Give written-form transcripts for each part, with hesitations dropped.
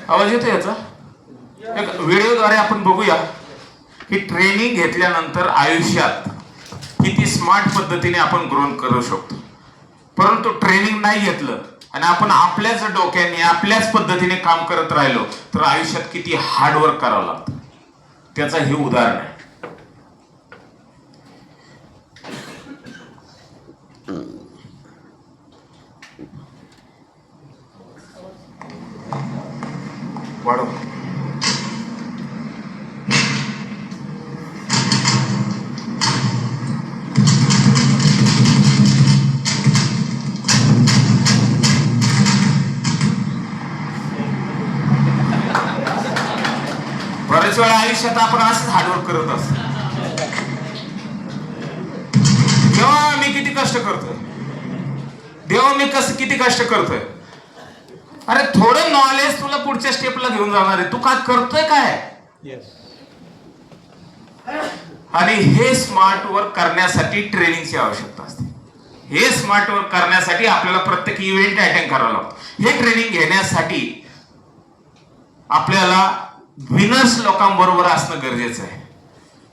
आवाज येतो याचा? एक व्हिडिओद्वारे आपण बघूया की ट्रेनिंग घेतल्यानंतर आयुष्यात किती स्मार्ट पद्धतीने आपण ग्रो करू शकतो. परंतु ट्रेनिंग नाही घेतलं आणि आपण आपल्याच डोक्याने आपल्याच पद्धतीने काम करत राहिलो तर आयुष्यात किती हार्डवर्क करावं लागतं. त्याचं हे उदाहरण आहे. वाढव. बरेच वेळा आयुष्यात आपण असंच हार्डवर्क करत असतो. देवा मी किती कष्ट करतोय, देवा मी किती कष्ट करतोय. अरे थोडं नॉलेज तुला पुढच्या स्टेपला घेऊन जाणार आहे. तू काय करतोय काय? आणि हे स्मार्ट वर्क करण्यासाठी ट्रेनिंगची आवश्यकता असते. हे स्मार्ट वर्क करण्यासाठी आपल्याला प्रत्येक इव्हेंट अटेंड करावा लागतो. हे ट्रेनिंग घेण्यासाठी आपल्याला विनर्स लोकांबरोबर असणं गरजेचं आहे.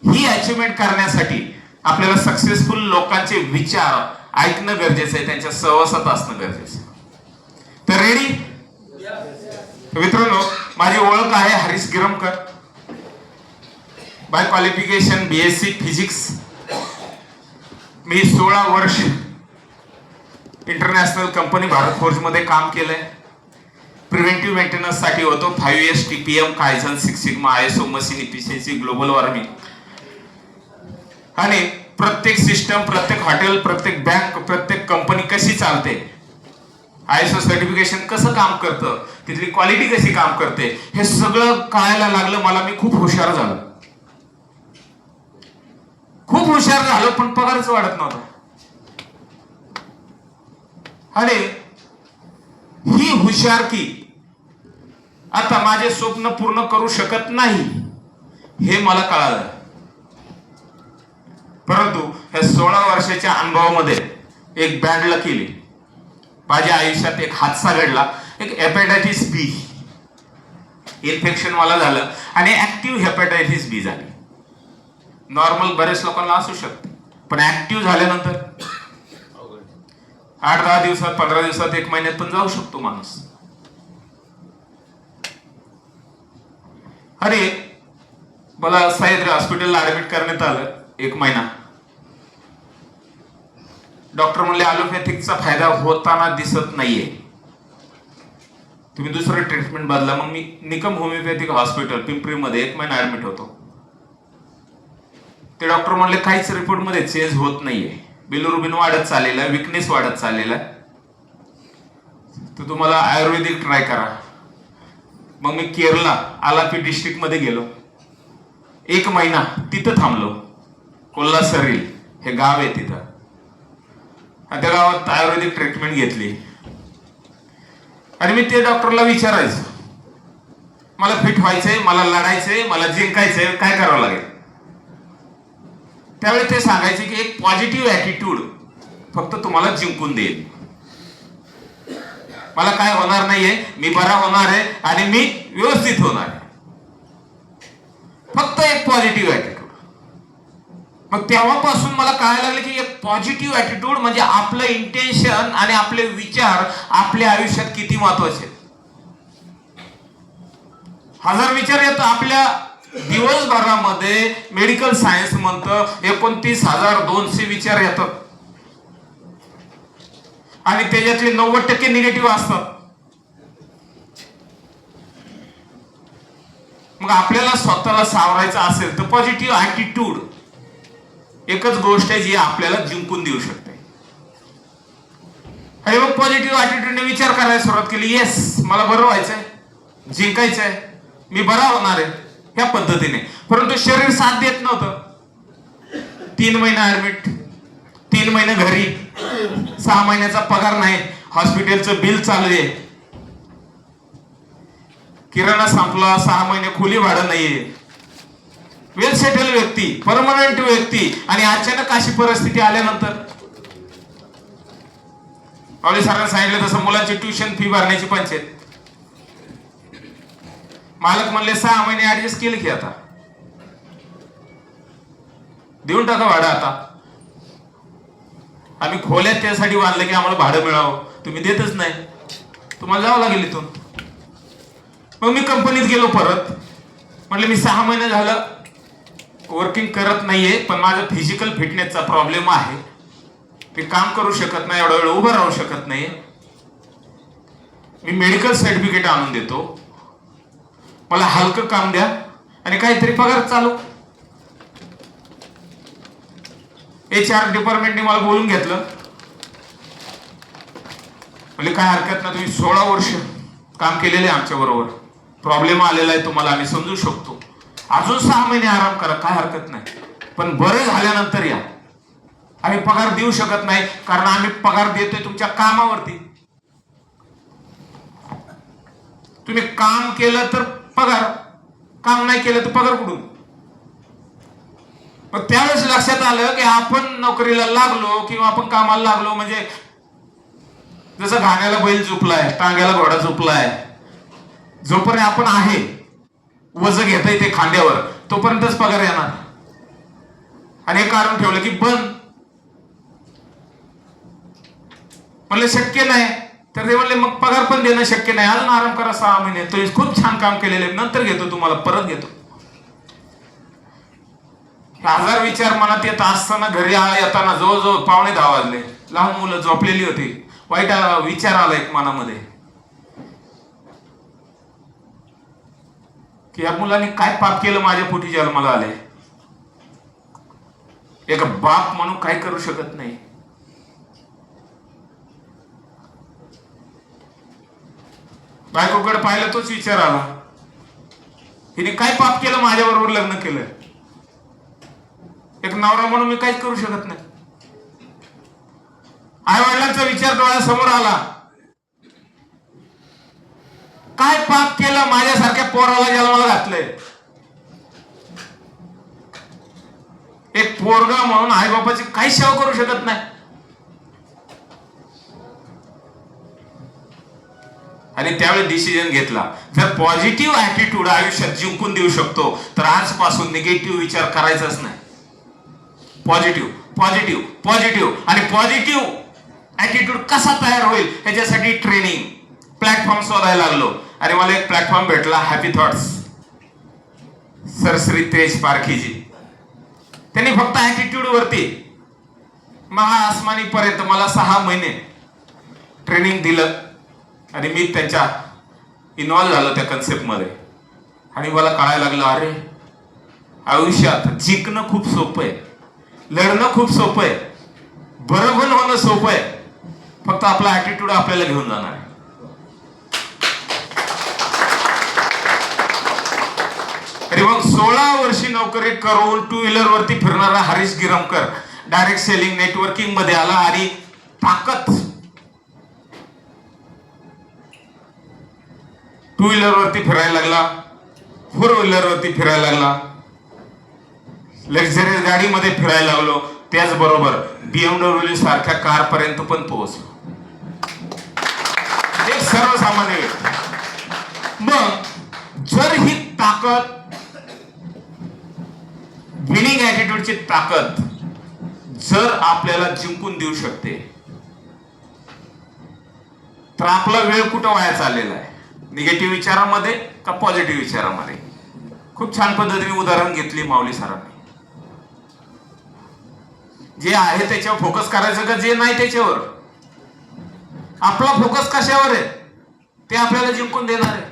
ही अचिव्हमेंट करण्यासाठी आपल्याला सक्सेसफुल लोकांचे विचार ऐकणं गरजेचं आहे, त्यांच्या सहवासात असणं गरजेचं आहे. तर रेडी मित्रांनो, माझी ओळख आहे Harish Girmakar. By qualification BSc physics. मी 16 वर्ष इंटरनॅशनल कंपनी भारत फोर्ज मध्ये काम केलंय. प्रिव्हेंटिव्ह मेंटेनन्स साठी होतो. 5S TPM Kaizen 6 sigma ISO machine efficiency global warming. आणि प्रत्येक सिस्टम, प्रत्येक हॉटेल, प्रत्येक बँक, प्रत्येक कंपनी कशी चालते, ISO सर्टिफिकेशन कसं काम करतं, तिथली क्वालिटी कशी काम करते, हे सगळं कळायला लागलं मला. मी खूप हुशार झालो, खूप हुशार झालो, पण पगारच वाढत नव्हता. आणि ही हुशारकी आता माझे स्वप्न पूर्ण करू शकत नाही हे मला कळालं. परंतु या 16 वर्षाच्या अनुभवामध्ये एक बॅड लक केली. माझ्या आयुष्यात एक हादसा घडला. एक हेपॅटायटिस B इन्फेक्शन मला झालं आणि ऍक्टिव्ह हेपॅटायटिस B झाली. नॉर्मल बरेच लोकांना असू शकते, पण ऍक्टिव्ह झाल्यानंतर 8-10 दिवसात, 15 दिवसात, 1 महिन्यात पण जाऊ शकतो माणूस. अरे मला सह्याद्री हॉस्पिटलला ऍडमिट करण्यात आलं. 1 महिना. डॉक्टर म्हणले ॲलोपॅथिकचा फायदा होताना दिसत नाहीये, तुम्ही दुसरं ट्रीटमेंट बदला. मग मी निकम होमिओपॅथिक हॉस्पिटल पिंपरीमध्ये 1 महिना ऍडमिट होतो. ते डॉक्टर म्हणले काहीच रिपोर्ट मध्ये चेंज होत नाहीये, बिलिरुबिन वाढत चाललेला आहे, विकनेस वाढत चाललेला आहे, तर तुम्हाला आयुर्वेदिक ट्राय करा. मग मी केरला आलापी डिस्ट्रिक्ट मध्ये गेलो. 1 महिना तिथं थांबलो. कोल्हासरील हे गाव आहे तिथं. त्या गावात आयुर्वेदिक ट्रीटमेंट घेतली. आणि मी ते डॉक्टरला विचारायचो, मला फिट व्हायचंय, मला लढायचंय, मला जिंकायचंय, काय करावं लागेल. त्यावेळी ते सांगायचे की एक पॉझिटिव्ह ऍटिट्यूड फक्त तुम्हाला जिंकून देईल. मला काय होणार नाहीये, मी बरा होणार आहे आणि मी व्यवस्थित होणार आहे. फक्त एक पॉझिटिव्ह ऍटिट्यूड. मग तेव्हापासून मला कळायला लागलं की एक पॉझिटिव्ह ऍटिट्यूड म्हणजे आपलं इंटेन्शन आणि आपले विचार आपल्या आयुष्यात किती महत्वाचे. हजार विचार येतात आपल्या दिवसभरामध्ये. मेडिकल सायन्स म्हणतं 29,200 विचार येतात आणि त्याच्यातले 90% निगेटिव्ह असतात. मग आपल्याला स्वतःला सावरायचं असेल तर पॉझिटिव्ह ऍटिट्यूड एकच गोष्ट आहे जी आपल्याला जिंकून देऊ शकते. आणि मग पॉझिटिव्ह ऍटिट्यूडने विचार करायला सुरुवात केली. येस, मला बरं व्हायचंय, जिंकायचंय, मी बरा होणार आहे, ह्या पद्धतीने. परंतु शरीर साथ देत नव्हतं. 3 महिने ऍडमिट, 3 महिने घरी, 6 महिन्याचा पगार नाही, हॉस्पिटलचं बिल चालू आहे, किराणा संपला, 6 महिने खोली भाडं नाहीये, वेल सेटल व्यक्ती, परमनंट व्यक्ती, आणि अचानक अशी परिस्थिती आल्यानंतर माऊली सरांनी सांगितलं तसं मुलांची ट्युशन फी भरण्याची पंचायत. मालक म्हणले 6 महिने ऍडजस्ट केले की आता देऊन टाका भाडं. आता आम्ही खोल्यात त्यासाठी बांधलं की आम्हाला भाडं मिळावं, तुम्ही देतच नाही, तुम्हाला जावं लागेल इथून. मग मी कंपनीत गेलो परत, म्हटलं मी 6 महिने झालं वर्किंग करत नाहीये, पण माझा फिजिकल फिटनेसचा प्रॉब्लेम आहे, मी काम करू शकत नाही, एवढा वेळ उभं राहू शकत नाही, मी मेडिकल सर्टिफिकेट आणून देतो, मला हलकं काम द्या आणि काहीतरी पगार चालू. HR डिपार्टमेंटने मला बोलून घेतलं, म्हणजे काय हरकत नाही, तुम्ही 16 वर्ष काम केलेले आमच्या बरोबर, प्रॉब्लेम आलेला आहे तुम्हाला, आम्ही समजू शकतो, अजून 6 महिने आराम करा, काय हरकत नाही, पण बरं झाल्यानंतर या. आम्ही पगार देऊ शकत नाही, कारण आम्ही पगार देतोय तुमच्या कामावरती. तुम्ही काम केलं तर पगार, काम नाही केलं तर पगार कुठून. मग त्यावेळेस लक्षात आलं की आपण नोकरीला लागलो किंवा आपण कामाला लागलो म्हणजे जसं घाण्याला बैल झोपलाय, टांग्याला घोडा झोपलाय, जोपर्यंत आपण आहे, वज घेता येते खांद्यावर, तोपर्यंतच पगार येणार. आणि हे कारण ठेवलं की बंद, म्हणलं शक्य नाही, तर ते म्हणले मग पगार पण देणं शक्य नाही, अजून आराम करा 6 महिने, तुम्ही खूप छान काम केलेले, नंतर घेतो तुम्हाला, परत घेतो. 1000 विचार मनात येत असताना घरी येताना जवळजवळ 9:45 वाजले, लहान मुलं झोपलेली होती, वाईट विचार आला एक मनामध्ये की या मुलांनी काय पाप केलं, माझ्या पोटी जन्माला आले. एक बाप म्हणून काय करू शकत नाही. बायकोकडे पाहिलं तोच विचार आला, हिने काय पाप केलं, माझ्या बरोबर लग्न केलं. एक नवरा म्हणून मी काहीच करू शकत नाही. आई वडिलांचा विचार डोळ्यासमोर आला, काय पाप केलं, माझ्यासारख्या पोराला जन्माला घातलंय. एक पोरगा म्हणून आई बापाची काही सेवा करू शकत नाही. आणि त्यावेळी डिसिजन घेतला, जर पॉझिटिव्ह ऍटिट्यूड आयुष्यात जिंकून देऊ शकतो तर आजपासून निगेटिव्ह विचार करायचाच नाही. पॉझिटिव्ह पॉझिटिव्ह पॉझिटिव्ह आणि पॉझिटिव्ह ऍटिट्यूड कसा तयार होईल ह्याच्यासाठी ट्रेनिंग प्लॅटफॉर्म शोधायला लागलो. आणि मला एक प्लॅटफॉर्म भेटला, हॅपी थॉट्स, सर श्री तेज पारखीजी. त्यांनी फक्त ऍटिट्यूड वरती महाआसमानी पर्यंत मला 6 महिने ट्रेनिंग दिलं आणि मी त्यांच्या इन्व्हॉल्व झालो त्या कन्सेप्ट मध्ये. आणि मला कळायला लागलं, अरे आयुष्यात जिंकणं खूप सोपं आहे, लढणं खूप सोपं आहे, बरोबर होणं सोपं आहे, फक्त आपला ऍटिट्यूड आपल्याला घेऊन जाणार आहे. अरे मग 16 वर्षी नोकरी करून 2 व्हीलर वरती फिरणारा Harish Giramkar direct selling networking मध्ये आला आणि ताकद 2 व्हीलर वरती फिरायला लागला, 4 व्हीलर वरती फिरायला लागला, लक्झरियस गाडीमध्ये फिरायला लागलो, त्याचबरोबर BMW सारख्या कार पर्यंत पण पोहोचलो. एक सर्वसामान्य व्यक्ती. मग जर ही ताकद, विनिंग ऍटिट्यूडची ताकद जर आपल्याला जिंकून देऊ शकते, तर आपला वेळ कुठं वाया चाललेला आहे, निगेटिव्ह विचारामध्ये का पॉझिटिव्ह विचारामध्ये. खूप छान पद्धतीने उदाहरण घेतली माऊली सरांनी. जे आहे त्याच्यावर फोकस करायचं का जे नाही त्याच्यावर. आपला फोकस कशावर आहे ते आपल्याला जिंकून देणार आहे.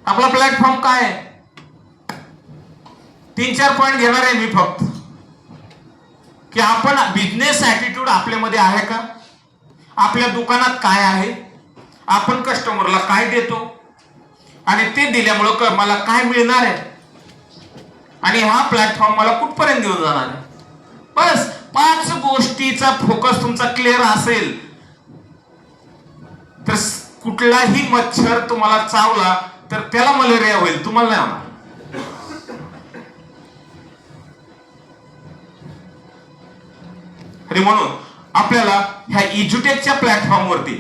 आपला प्लॅटफॉर्म काय आहे, 3-4 पॉइंट घेणार आहे मी फक्त, की आपण बिझनेस ऍटिट्यूड आपल्यामध्ये आहे का, आपल्या दुकानात काय आहे, आपण कस्टमरला काय देतो आणि ते दिल्यामुळं मला काय मिळणार आहे आणि हा प्लॅटफॉर्म मला कुठपर्यंत घेऊन जाणार आहे. बस 5 गोष्टीचा फोकस तुमचा क्लिअर असेल तर कुठलाही मच्छर तुम्हाला चावला तर त्याला मलेरिया होईल, तुम्हाला नाही होणार. आणि म्हणून आपल्याला ह्या इज्युटेकच्या प्लॅटफॉर्मवरती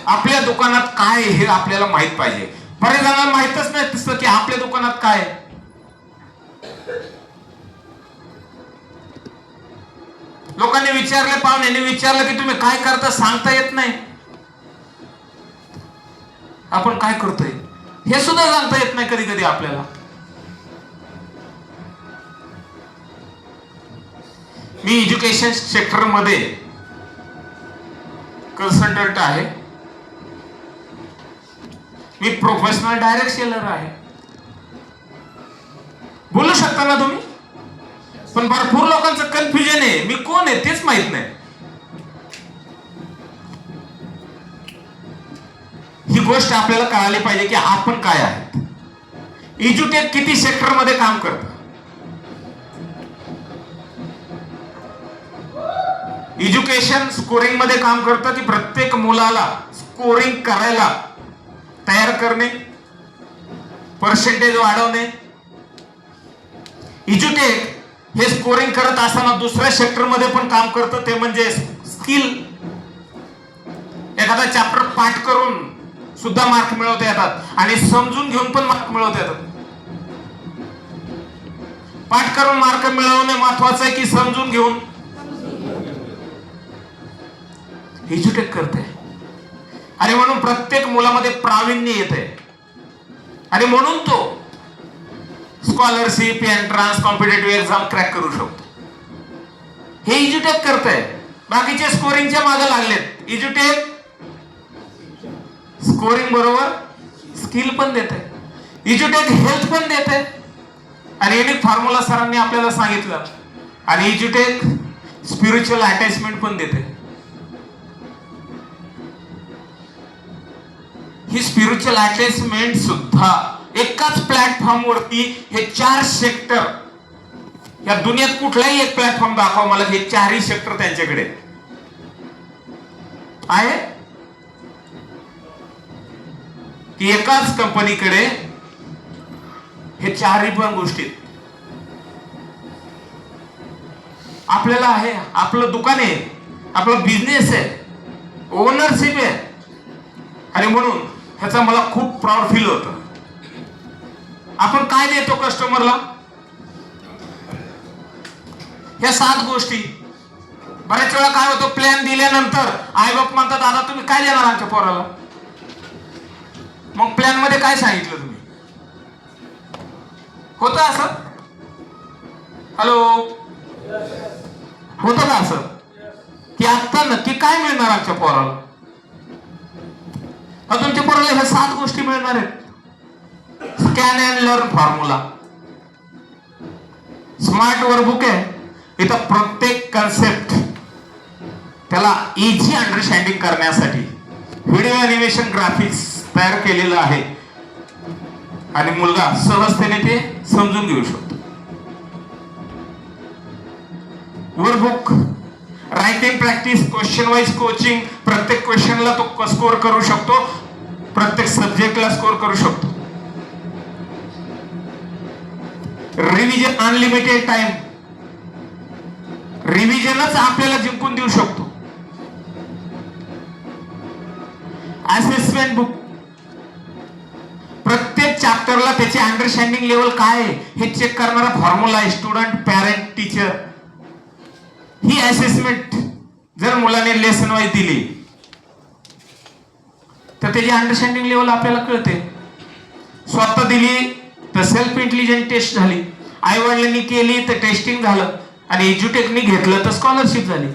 आपल्या दुकानात काय हे आपल्याला माहित पाहिजे. बरेच जणांना माहितच नाही तसं की आपल्या दुकानात काय आहे. लोकांनी विचारले, पाहुण्याने विचारलं की तुम्ही काय करता, सांगता येत नाही. आपण काय करतोय हे सुद्धा सांगता येत नाही कधी कधी आपल्याला. मी एज्युकेशन सेक्टर मध्ये कन्सल्टंट आहे. मी प्रोफेशनल डायरेक्ट सेलर आहे. बोलू शकता ना तुम्ही, पण भरपूर लोकांचं कन्फ्युजन आहे, मी कोण आहे तेच माहित नाही. ही गोष्ट आपल्याला कळाली पाहिजे की आपण काय आहे. एज्युटेक किती सेक्टर मध्ये काम करतं. एज्युकेशन स्कोरिंग मध्ये काम करतं की प्रत्येक मुलाला स्कोरिंग करायला तयार करणे, पर्सेंटेज वाढवणे. एज्युटेक हे स्कोरिंग करत असताना दुसऱ्या सेक्टर मध्ये पण काम करतं, ते म्हणजे स्किल. एखादा चॅप्टर पाठ करून सुद्धा मार्क मिळवता येतात आणि समजून घेऊन पण मार्क मिळवता येतात. पाठ करून मार्क मिळवणे महत्वाचं आहे की समजून घेऊन. एज्युटेक करते आणि म्हणून प्रत्येक मुलामध्ये प्रावीण्य येते आणि म्हणून तो scholarship, entrance, competitive exam crack करू शकतो. हे एज्युटेक करते. बाकीचे स्कोरिंगच्या मागे लागलेत. एज्युटेक स्कोरिंग बरोबर स्किल पण देते. एज्युटेक हेल्थ पण देते आणि युनिक फॉर्म्युला सरांनी आपल्याला सांगितलं. आणि एज्युटेक स्पिरिच्युअल अटॅचमेंट पण देते. ही स्पिरिच्युअल अटॅचमेंट सुद्धा एकाच प्लॅटफॉर्म वरती हे 4 सेक्टर, या दुनियात कुठलाही एक प्लॅटफॉर्म दाखवा मला हे 4ही सेक्टर त्यांच्याकडे आहे की एकाच कंपनीकडे हे 4ही पण गोष्टी आपल्याला आहे. आपलं दुकान आहे, आपला बिझनेस आहे, ओनरशिप आहे आणि म्हणून ह्याचा मला खूप प्राऊड फील होतं. आपण काय देतो कस्टमरला, या 7 गोष्टी. बऱ्याच वेळा काय होतं, प्लॅन दिल्यानंतर आई बाप म्हणतात दादा तुम्ही काय देणार आमच्या पोराला. मग प्लॅन मध्ये काय सांगितलं तुम्ही, होतं असं? हॅलो, होतं का असं की आता नक्की काय मिळणार आमच्या पोराला. तुमच्या पोराला ह्या 7 गोष्टी मिळणार आहेत. Scan and learn formula, smart workbook आहे. इथं प्रत्येक कन्सेप्ट त्याला इझी अंडरस्टँडिंग करण्यासाठी व्हिडिओ अॅनिमेशन ग्राफिक्स तयार केलेलं आहे आणि मुलगा सहजतेने ते समजून घेऊ शकतो. Workbook, writing practice, question wise coaching, प्रत्येक क्वेश्चनला तो स्कोर करू शकतो, प्रत्येक सब्जेक्टला स्कोर करू शकतो. रिव्हिजन अनलिमिटेड टाइम, रिव्हिजनच आपल्याला जिंकून देऊ शकतो. असेसमेंट बुक, प्रत्येक चॅप्टरला त्याची अंडरस्टँडिंग लेवल काय आहे हे चेक करणारा फॉर्म्युला आहे. स्टुडंट, पॅरेंट, टीचर ही असेसमेंट जर मुलाने लेसन वाईज दिली तर त्याची अंडरस्टँडिंग लेवल आपल्याला कळते. स्वतः दिली तर सेल्फ इंटेलिजन्स टेस्ट झाली, आई वडिलांनी केली तर टेस्टिंग झालं आणि एज्युटेकनी घेतलं तर स्कॉलरशिप झाली.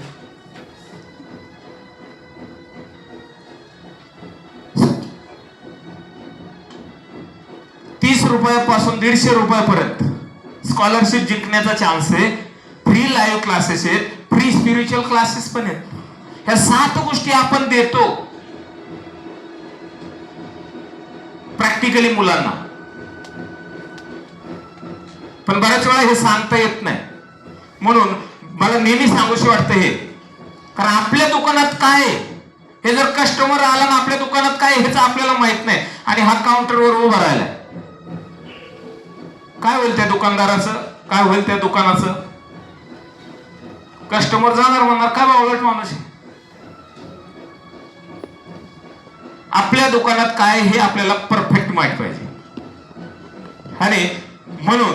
₹30 150 रुपयापर्यंत स्कॉलरशिप जिंकण्याचा चान्स आहे. फ्री लाईव्ह क्लासेस आहेत, फ्री स्पिरिच्युअल क्लासेस पण आहेत. ह्या 7 गोष्टी आपण देतो प्रॅक्टिकली मुलांना, पण बऱ्याच वेळा हे सांगता येत नाही. म्हणून मला नेहमी सांगूशी वाटतं हे, कारण आपल्या दुकानात काय हे जर कस्टमर आला ना आपल्या दुकानात काय हेच आपल्याला माहित नाही आणि हा काउंटरवर उभा राहिला, काय होईल त्या दुकानदाराचं, काय होईल त्या दुकानाचं. कस्टमर जाणार म्हणणार काय बावळट माणूस आहे. आपल्या दुकानात काय हे आपल्याला परफेक्ट माहित पाहिजे. आणि म्हणून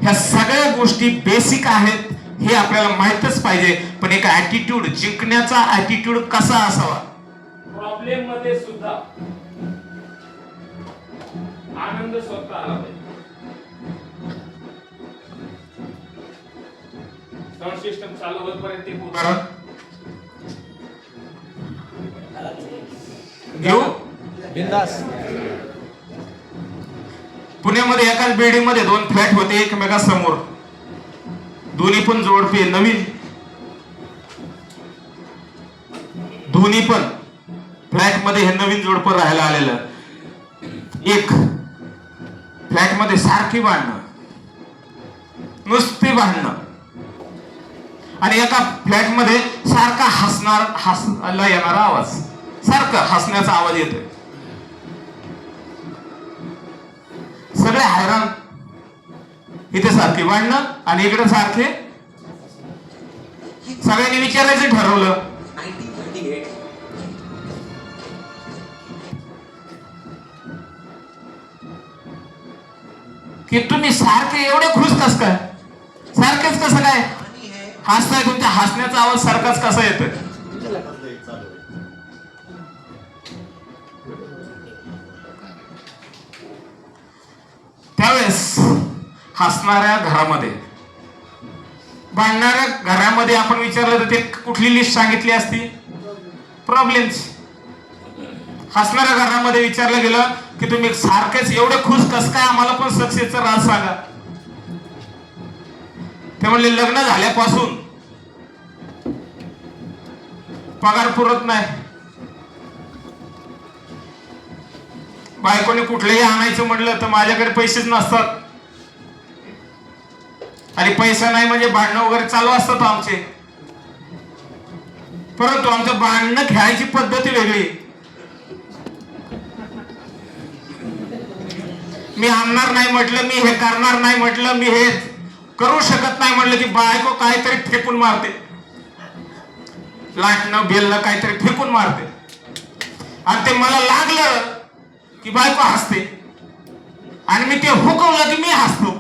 ह्या सगळ्या गोष्टी बेसिक आहेत हे आपल्याला माहितच पाहिजे. पण एक ऍटिट्यूड, जिंकण्याचा ऍटिट्यूड कसा असावा. प्रॉब्लेम मध्ये सुद्धा आनंद स्वतः आला पाहिजे. साऊंड सिस्टम चालू होईपर्यंत ते घेऊ. बिंदास. पुण्यामध्ये एकाच बिल्डिंग मध्ये 2 फ्लॅट होते एकमेकांसमोर. दोन्ही पण जोडपे नवीन. दोन्ही पण फ्लॅट मध्ये हे नवीन जोडपं राहायला आलेलं. एक फ्लॅट मध्ये सारखी भांडणं, नुसती भांडणं. आणि एका फ्लॅट मध्ये सारखा हसायला येणारा आवाज, सारखं हसण्याचा आवाज येतोय. सगळे हैराण. इथे सारखी भांडणं आणि इकडे सारखे. सगळ्यांनी विचारायचं ठरवलं की तुम्ही सारखे एवढे खुश कस काय, सारखेच कसं काय हसताय, तुमच्या हसण्याचा आवाज सारखाच कसा येतोय. त्यावेळेस हसणाऱ्या घरामध्ये, भांडणाऱ्या घरामध्ये आपण विचारलं तर ते कुठली लिस्ट सांगितली असती. प्रॉब्लेम्स. हसणाऱ्या घरामध्ये विचारलं गेलं की तुम्ही सारखेच एवढे खुश कस काय, आम्हाला पण सक्सेसचा राज सांगा. ते म्हणले लग्न झाल्यापासून पगार पुरत नाही. बायकोने कुठलंही आणायचं म्हटलं तर माझ्याकडे पैसेच नसतात. आणि पैसा नाही म्हणजे भांडणं वगैरे चालू असतात आमचे. परंतु आमचं भांडणं खेळायची पद्धती वेगळी. मी आणणार नाही म्हटलं, मी हे करणार नाही म्हटलं, मी हे करू शकत नाही म्हटलं की बायको काहीतरी फेकून मारते. लाटणं बेलणं काहीतरी फेकून मारते. आणि ते मला लागलं की बायको हसते. आणि मी ते हुकवलं की मी हसतो.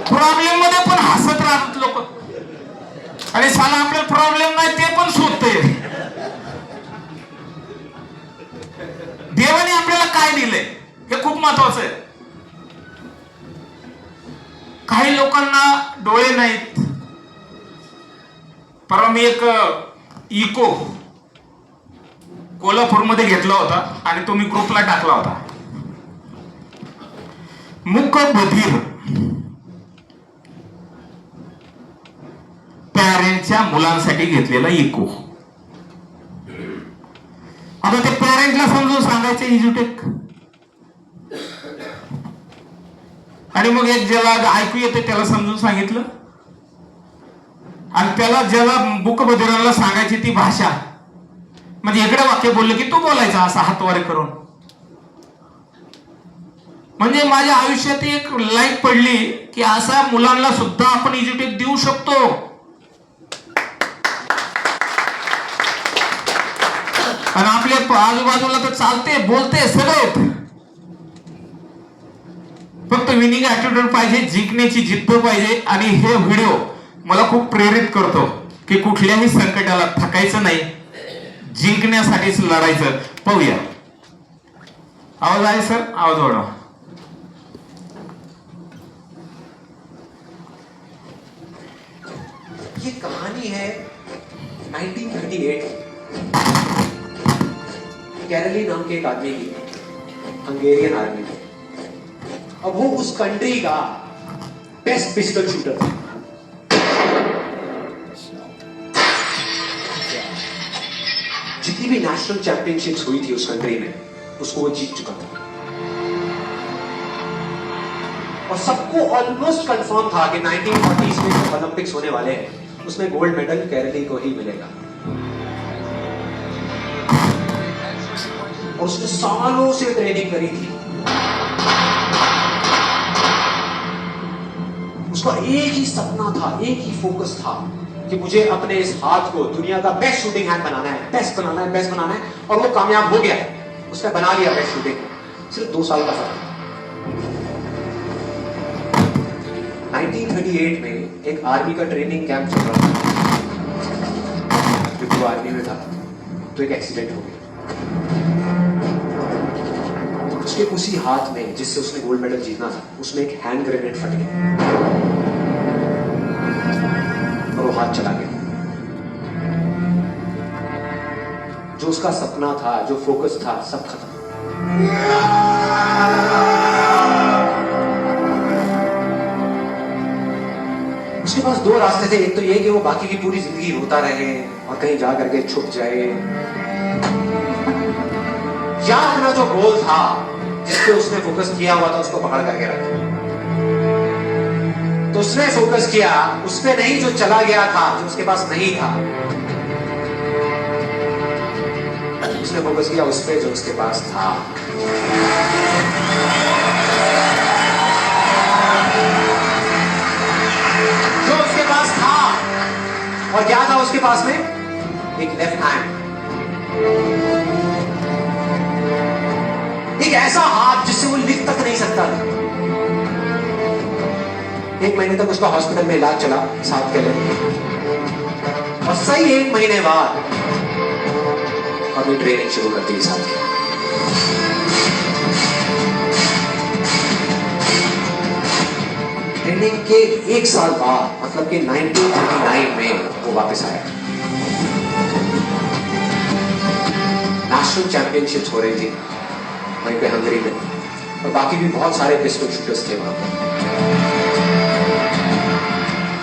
प्रॉब्लेम मध्ये पण हसत राहतात लोक. आणि साला आपल्याला प्रॉब्लेम नाही ते पण शोधते. देवाने आपल्याला काय दिलंय हे खूप महत्वाचं आहे. काही लोकांना डोळे नाहीत. परवा मी एक इको कोल्हापूरमध्ये घेतला होता आणि तो मी ग्रुपला टाकला होता. मूक बधीर पॅरेंटच्या मुलांसाठी घेतलेला इको. आता ते पॅरेंटला समजून सांगायचं इज्युटेक. आणि मग एक ज्याला ऐकू येते त्याला समजून सांगितलं. आणि त्याला ज्याला मूकबधिराला सांगायची ती भाषा, म्हणजे इकडे वाक्य बोललं की तू बोलायचा असा हातवारे करून. म्हणजे माझ्या आयुष्यात एक लाईट पडली की असा मुलांना सुद्धा आपण इज्युटेक देऊ शकतो. आणि आपल्या आजूबाजूला तर चालते बोलते सगळे. फक्त विनिंग ऍटिट्यूड पाहिजे, जिंकण्याची जिद्द पाहिजे. आणि हे व्हिडिओ मला खूप प्रेरित करतो की कुठल्याही संकटाला थकायचं नाही, जिंकण्यासाठीच लढायचं. पाहूया. आवाज आहे सर? आवाज वाढवा. ये कहानी है 1938 कैरली नाम के एक आदमी की, हंगेरियन आर्मी में. अब वो उस कंट्री का बेस्ट पिस्टल शूटर था. जितनी भी नेशनल चैंपियनशिप्स हुई थी उस कंट्री में, उसको वो जीत चुका था. और सबको ऑलमोस्ट कंफर्म था कि 1940s में जो ओलंपिक्स होने वाले हैं उसमें गोल्ड मेडल केरली को ही मिलेगा. और उसने सालों से ट्रेनिंग करी थी. उसका एक ही सपना था, एक ही फोकस था कि मुझे अपने इस हाथ को दुनिया का बेस्ट शूटिंग हैंड बनाना है, बेस्ट बनाना है, बेस्ट बनाना है। और वो कामयाब हो गया, उसने बना लिया बेस्ट शूटिंग। सिर्फ 2 साल का फर्क। 1938 में एक आर्मी का ट्रेनिंग कैंप चल रहा था, जब वो आर्मी में था तो एक एक्सीडेंट हो गया। उसके उसी हाथ में जिससे उसने गोल्ड मेडल जीतना था, उसमें एक हैंड ग्रेनेड फट गया और वो हाथ चला गया। जो उसका सपना था, जो फोकस था, सब खत्म। उसके पास 2 रास्ते थे। एक तो ये कि वो बाकी की पूरी जिंदगी रोता रहे और कहीं जा करके छुप जाए, या अपना जो गोल था जिस पे उसने फोकस किया हुआ था उसको पकड़ करके रखे। तो उसने फोकस किया उस पे नहीं जो चला गया था, जो उसके पास नहीं था। उसने फोकस किया उस पे जो उसके पास था। जो उसके पास था, और क्या था उसके पास में? एक लेफ्ट हैंड, एक ऐसा हाथ जिससे वो लिख तक नहीं सकता था। 1 महीने तक उसका हॉस्पिटल में इलाज चला, 7 के लिए, और सही 1 महीने बाद अभी ट्रेनिंग शुरू कर दी साथ के। ट्रेनिंग के 1 साल बाद, मतलब कि 1939 में वो वापस आया। नेशनल चैंपियनशिप्स हो रही थी वहीं पे हंगरी में, और बाकी भी बहुत सारे पिस्टल शूटर्स थे वहां पर।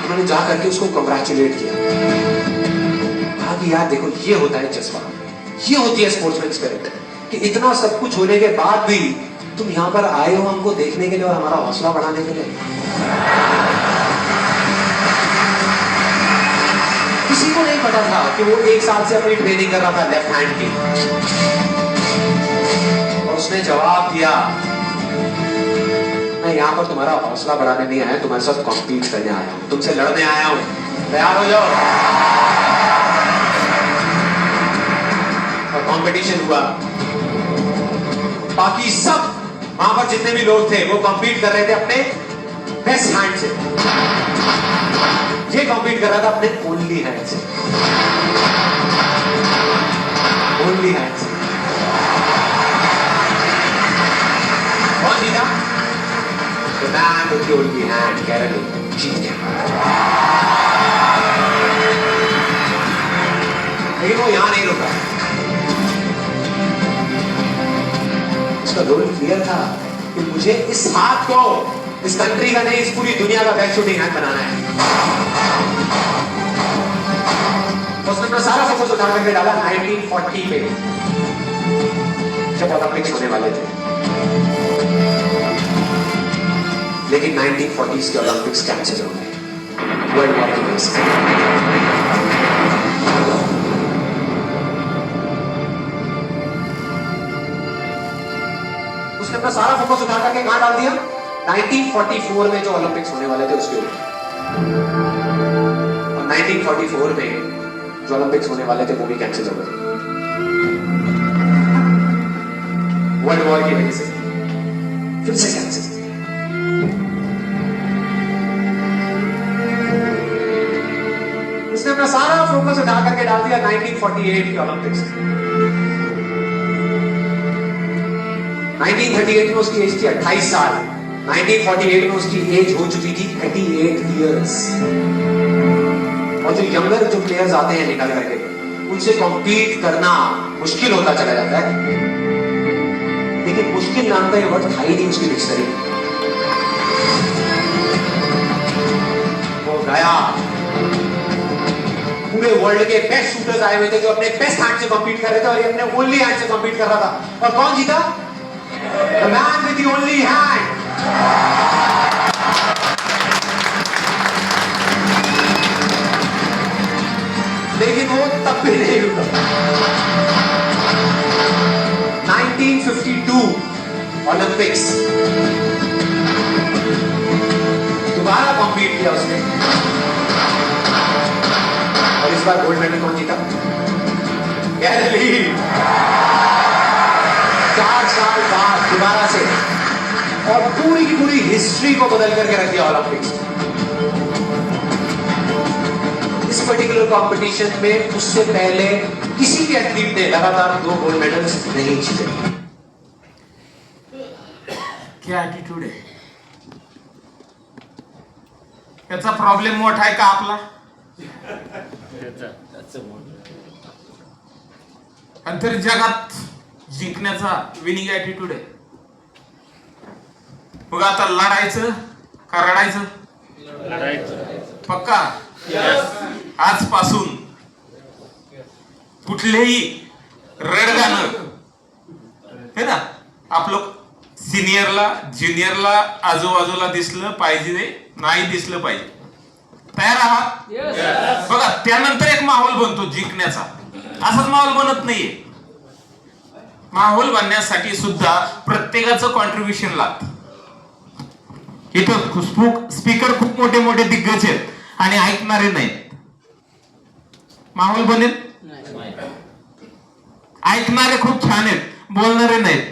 उन्होंने जा करके उसको कंग्रेचुलेट किया, कहा कि यार देखो ये होता है जज्बा, ये होती है स्पोर्ट्समैन स्पिरिट, कि इतना सब कुछ होने के बाद भी तुम यहाँ पर आए हो हमको देखने के लिए और हमारा हौसला बढ़ाने के लिए। किसी को नहीं पता था कि वो 1 साल से अपनी ट्रेनिंग कर रहा था लेफ्ट हैंड की, और उसने जवाब दिया, मैं यहाँ पर तुम्हारा हौसला बढ़ाने नहीं आया, तुम्हारे साथ कॉम्पीट करने आया हूँ, तुमसे लड़ने आया हूँ, तैयार हो जाओ। और कंपटीशन हुआ। बाकी सब वहां पर जितने भी लोग थे वो कॉम्पीट कर रहे थे अपने बेस्ट हैंड से, ये कॉम्पीट कर रहा था अपने ओनली हैंड से। ओनली हैंड से कौन जीता? The man with the only hand, Carol जीत गया। लेकिन वो यहां नहीं रुका। उसका गोल क्लियर था कि मुझे इस हाथ को, इस कंट्री का नहीं, इस पूरी दुनिया का बेस्ट शूटिंग हैंड बनाना है। उसने अपना सारा फोकस उठा करके डाला 1940 पे, जब ओलंपिक्स होने वाले थे। लेकिन 1940s के ओलंपिक्स कैंसिल हो गए वर्ल्ड वॉर की वजह से। उसने अपना सारा फोकस उठा करके कहां डाल दिया? 1944 में जो ओलंपिक्स होने वाले थे उसके ऊपर। और 1944 में जो ओलंपिक्स होने वाले थे वो भी कैंसिल हो गए वर्ल्ड वॉर की वजह से, फिर से कैंसिल। उसने अपना सारा फोकस उठा करके डाल दिया 1948 के ओलंपिक्स। 1938 में उसकी एज थी 28 साल, 1948 में उसकी एज हो चुकी थी 38 इयर्स। और जो यंगर जो प्लेयर्स आते हैं निकल करके, उनसे कॉम्पीट करना मुश्किल होता चला जाता है। लेकिन मुश्किल नाम का ये वर्ड था ही नहीं उसकी डिक्शनरी। वो गया, पूरे वर्ल्ड के बेस्ट शूटर्स आए हुए थे जो अपने बेस्ट हैंड से कॉम्पीट कर रहे थे, और ये अपने ओनली हैंड से कॉम्पीट कर रहा था। और कौन जीता? The man with the only hand. लेकिन वो तब भी नहीं रुका। 1952 ओलंपिक्स दोबारा कॉम्पीट किया उसने, और इस बार गोल्ड मेडल कौन जीता? गैली। 4 साल बाद दोबारा से, और पूरी की पूरी हिस्ट्री को बदल करके रख दिया ओलंपिक्स। इस पर्टिकुलर कंपटीशन में उससे पहले किसी भी एथलीट ने लगातार 2 गोल्ड मेडल्स नहीं जीते। क्या ॲटिट्यूड आहे याचा प्रॉब्लेम मोठा आहे का आपला? आणि तरी जगात जिंकण्याचा विनिंग ॲटिट्यूड आहे. मग आता लढायचं का रडायचं? पक्का आजपासून कुठलेही रडगाणं है ना आपलं सिनियरला ज्युनियरला आजूबाजूला दिसलं पाहिजे नाही दिसलं पाहिजे. तयार आहात? बघा त्यानंतर एक माहोल बनतो जिंकण्याचा. असाच माहोल बनत नाहीये. माहोल बनण्यासाठी सुद्धा प्रत्येकाचं कॉन्ट्रीब्युशन लागतं. इथं स्पीकर खूप मोठे मोठे दिग्गज आहेत आणि ऐकणारे नाहीत. माहोल बनेल? ऐकणारे खूप छान आहेत, बोलणारे नाहीत.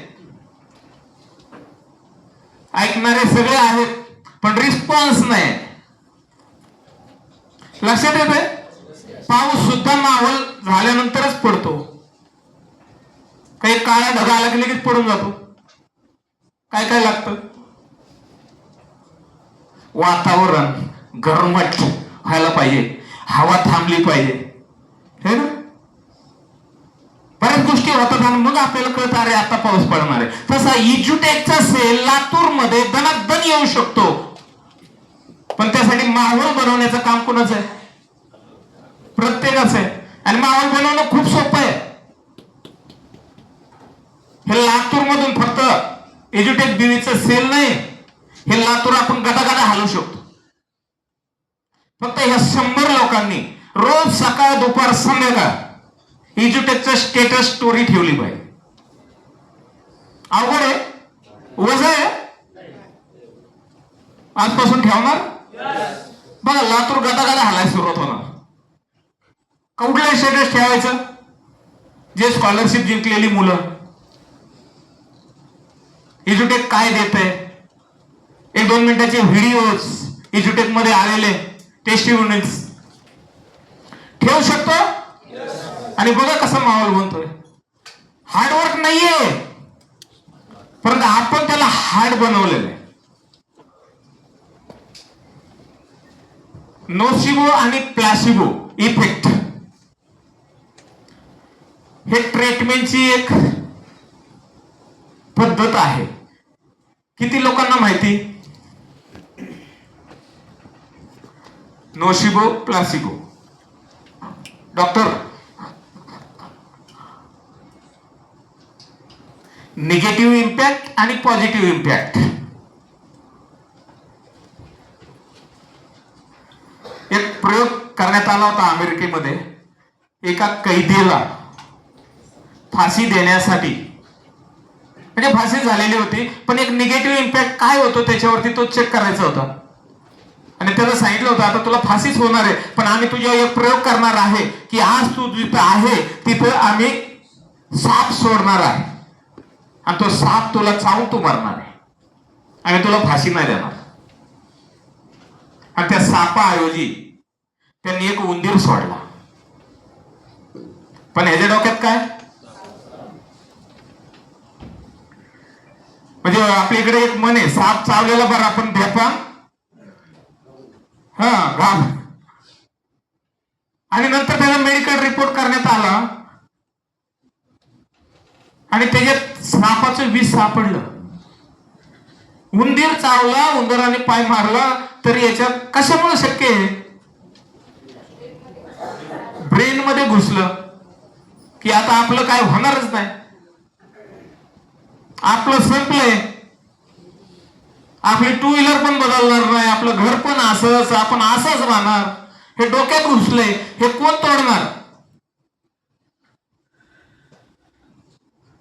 ऐकणारे सगळे आहेत पण रिस्पॉन्स नाही. लक्षात येते? पाऊस सुद्धा माहोल झाल्यानंतरच पडतो. काही काळा ढगा आला की लगेच पडून जातो. काय काय लागतं? वातावरण गरमट व्हायला पाहिजे, हवा थांबली पाहिजे, है ना? बऱ्याच गोष्टी होतात आणि मग आपल्याला कळतं अरे आता पाऊस पडणार आहे. तसा इज्युटेकचा सेल लातूर मध्ये दणादण येऊ शकतो, पण त्यासाठी माहोल बनवण्याचं काम कोणाचं आहे? प्रत्येकाचं आहे. आणि माहोल बनवणं खूप सोपं आहे. हे लातूर मधून फक्त एज्युटेक बीवीचं सेल नाही, हे लातूर आपण गटागटा हलवू शकतो. फक्त ह्या 100 लोकांनी रोज सकाळ दुपार संध्याकाळ एज्युटेकचं स्टेटस स्टोरी ठेवली पाहिजे. अवघड आहे? वज आहे? आजपासून ठेवणार? बघा लातूर गटागटा हलायला सुरुवात होणार. कुठलं स्टेटस ठेवायचं? जे स्कॉलरशिप जिंकलेली मुलं, एज्युटेक काय देतंय, 1-2 मिनिटाचे व्हिडिओज एज्युटेक मध्ये आलेले टेस्टिमोनियल्स ठेवू शकतो. आणि बघा कसा माहोल बनतोय. हार्डवर्क नाहीये, परंतु आपण त्याला हार्ड बनवलेलं आहे. नोसिबो आणि प्लासिबो इफेक्ट हे ट्रीटमेंटची एक पद्धत आहे. किती लोकांना माहिती? Nocebo placebo. Doctor, negative impact आणि पॉझिटिव्ह इम्पॅक्ट. एक प्रयोग करण्यात आला होता अमेरिकेमध्ये. एका कैदीला फाशी देण्यासाठी, म्हणजे फाशी झालेली होती पण एक निगेटिव्ह इम्पॅक्ट काय होतो त्याच्यावरती तो चेक करायचा होता. आणि त्याला सांगितलं होतं आता तुला फाशीच होणार आहे, पण आम्ही तुझ्या एक प्रयोग करणार आहे की आज तू जिथं आहे तिथं आम्ही साप सोडणार आहे आणि तो साप तुला चावून तू मरणार आहे आणि तुला फाशी नाही देणार. आणि त्या सापाऐवजी त्यांनी एक उंदीर सोडला. पण ह्याच्या डोक्यात काय? म्हणजे आपल्या इकडे एक म्हण आहे, साप चावलेला बरा पण ढेपा घाम. आणि नंतर त्याला मेडिकल रिपोर्ट करण्यात आला आणि त्याच्यात सापाचं विष सापडलं. उंदीर चावला, उंदराने पाय मारला, तरी याच्यात कशामुळे शक्य आहे? ब्रेन मध्ये घुसलं की आता आपलं काय होणारच नाही, आपलं संपलंय, आपली 2 व्हीलर पण बदलणार नाही, आपलं घर पण असंच, आपण असंच राहणार. हे डोक्यात घुसलंय, हे कोण तोडणार?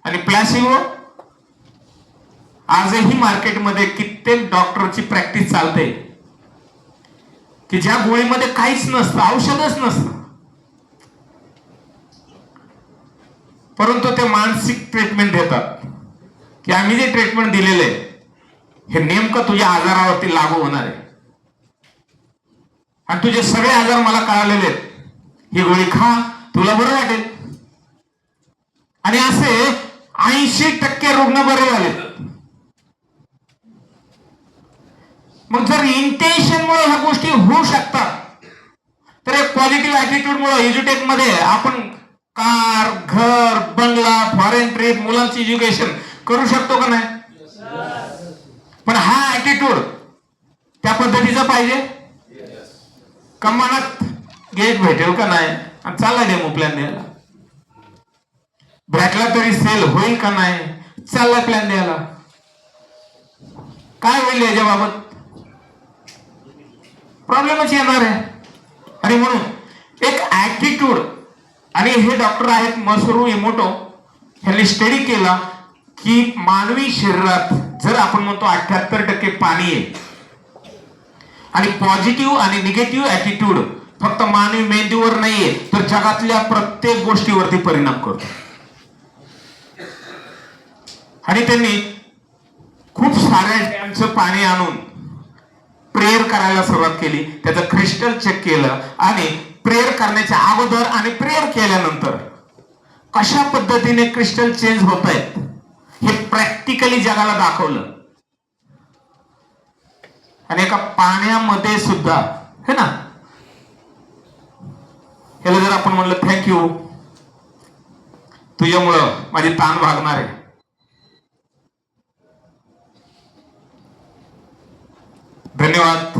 आणि प्लॅसिबो आजही मार्केटमध्ये कित्येक डॉक्टरची प्रॅक्टिस चालते. की ज्या गोळीमध्ये काहीच नसतं, औषधच नसतं, परंतु ते मानसिक ट्रीटमेंट देतात की आम्ही जे ट्रीटमेंट दिलेलं आहे हे नेमकं तुझ्या आजारावरती लागू होणार आहे आणि तुझे सगळे आजार मला कळालेले आहेत, ही गोळी खा, तुला बरं वाटेल. आणि असे 80% रुग्ण बरे झाले. मग जर इंटेन्शन मुळे ह्या गोष्टी होऊ शकतात तर एक पॉझिटिव्ह ऍटिट्यूड मुळे एज्युटेक मध्ये आपण कार, घर, बंगला, फॉरेन ट्रिप, मुलांची एज्युकेशन करू शकतो का नाही? पण हा ऍटिट्यूड त्या पद्धतीचा पाहिजे. कमानात गेट भेटेल का नाही आणि चालला डेमो प्लॅन द्यायला, भेटला तरी सेल होईल का नाही, चालला प्लॅन द्यायला. काय होईल याच्या बाबत? प्रॉब्लेमच येणार आहे. आणि म्हणून एक ऍटिट्यूड, आणि हे डॉक्टर आहेत मसरू इमोटो, ह्यांनी स्टडी केला की मानवी शरीरात जर आपण म्हणतो 78% पाणी आहे आणि पॉझिटिव्ह आणि निगेटिव्ह ऍटिट्यूड फक्त मानवी मेंदूवर नाहीये तर जगातल्या प्रत्येक गोष्टीवरती परिणाम करतो. आणि त्यांनी खूप साऱ्या डॅमचं पाणी आणून प्रेयर करायला सुरुवात केली, त्याचं क्रिस्टल चेक केलं आणि प्रेयर करण्याच्या अगोदर आणि प्रेयर केल्यानंतर कशा पद्धतीने क्रिस्टल चेंज होत आहेत हे प्रॅक्टिकली जगाला दाखवलं. आणि एका पाण्यामध्ये सुद्धा है ना, याला जर आपण म्हणलं थँक्यू, तुझ्यामुळं माझी ताण भागणार आहे, धन्यवाद,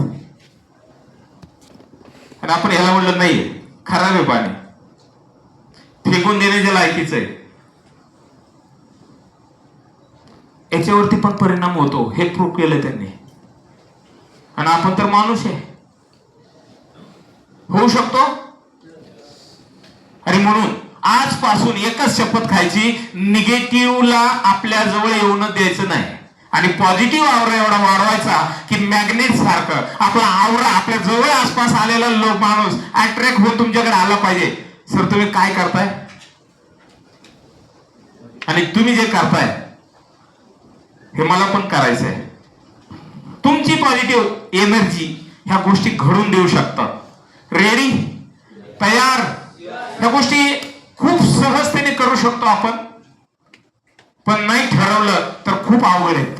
आणि आपण ह्याला म्हणलं नाही खराब आहे पाणी, फेकून देण्याच्या लायकीच आहे, याच्यावरती पण परिणाम होतो, हे प्रूव्ह केलं त्यांनी. आणि आपण तर माणूस आहे, होऊ शकतो. आणि म्हणून आजपासून एकच शपथ खायची, निगेटिव्हला आपल्या जवळ येऊन द्यायचं नाही आणि पॉझिटिव्ह आवरा एवढा वाढवायचा की मॅग्नेट सारखं आपला आवरा आपल्या जवळ आसपास आलेला लोक माणूस अट्रॅक्ट होऊन तुमच्याकडे आला पाहिजे. सर तुम्ही काय करताय आणि तुम्ही जे करताय हे मला पण करायचं आहे. तुमची पॉझिटिव्ह एनर्जी ह्या गोष्टी घडून देऊ शकतात. रेडी, तयार, ह्या गोष्टी खूप सहजतेने करू शकतो आपण, पण नाही ठरवलं तर खूप अवघड आहेत.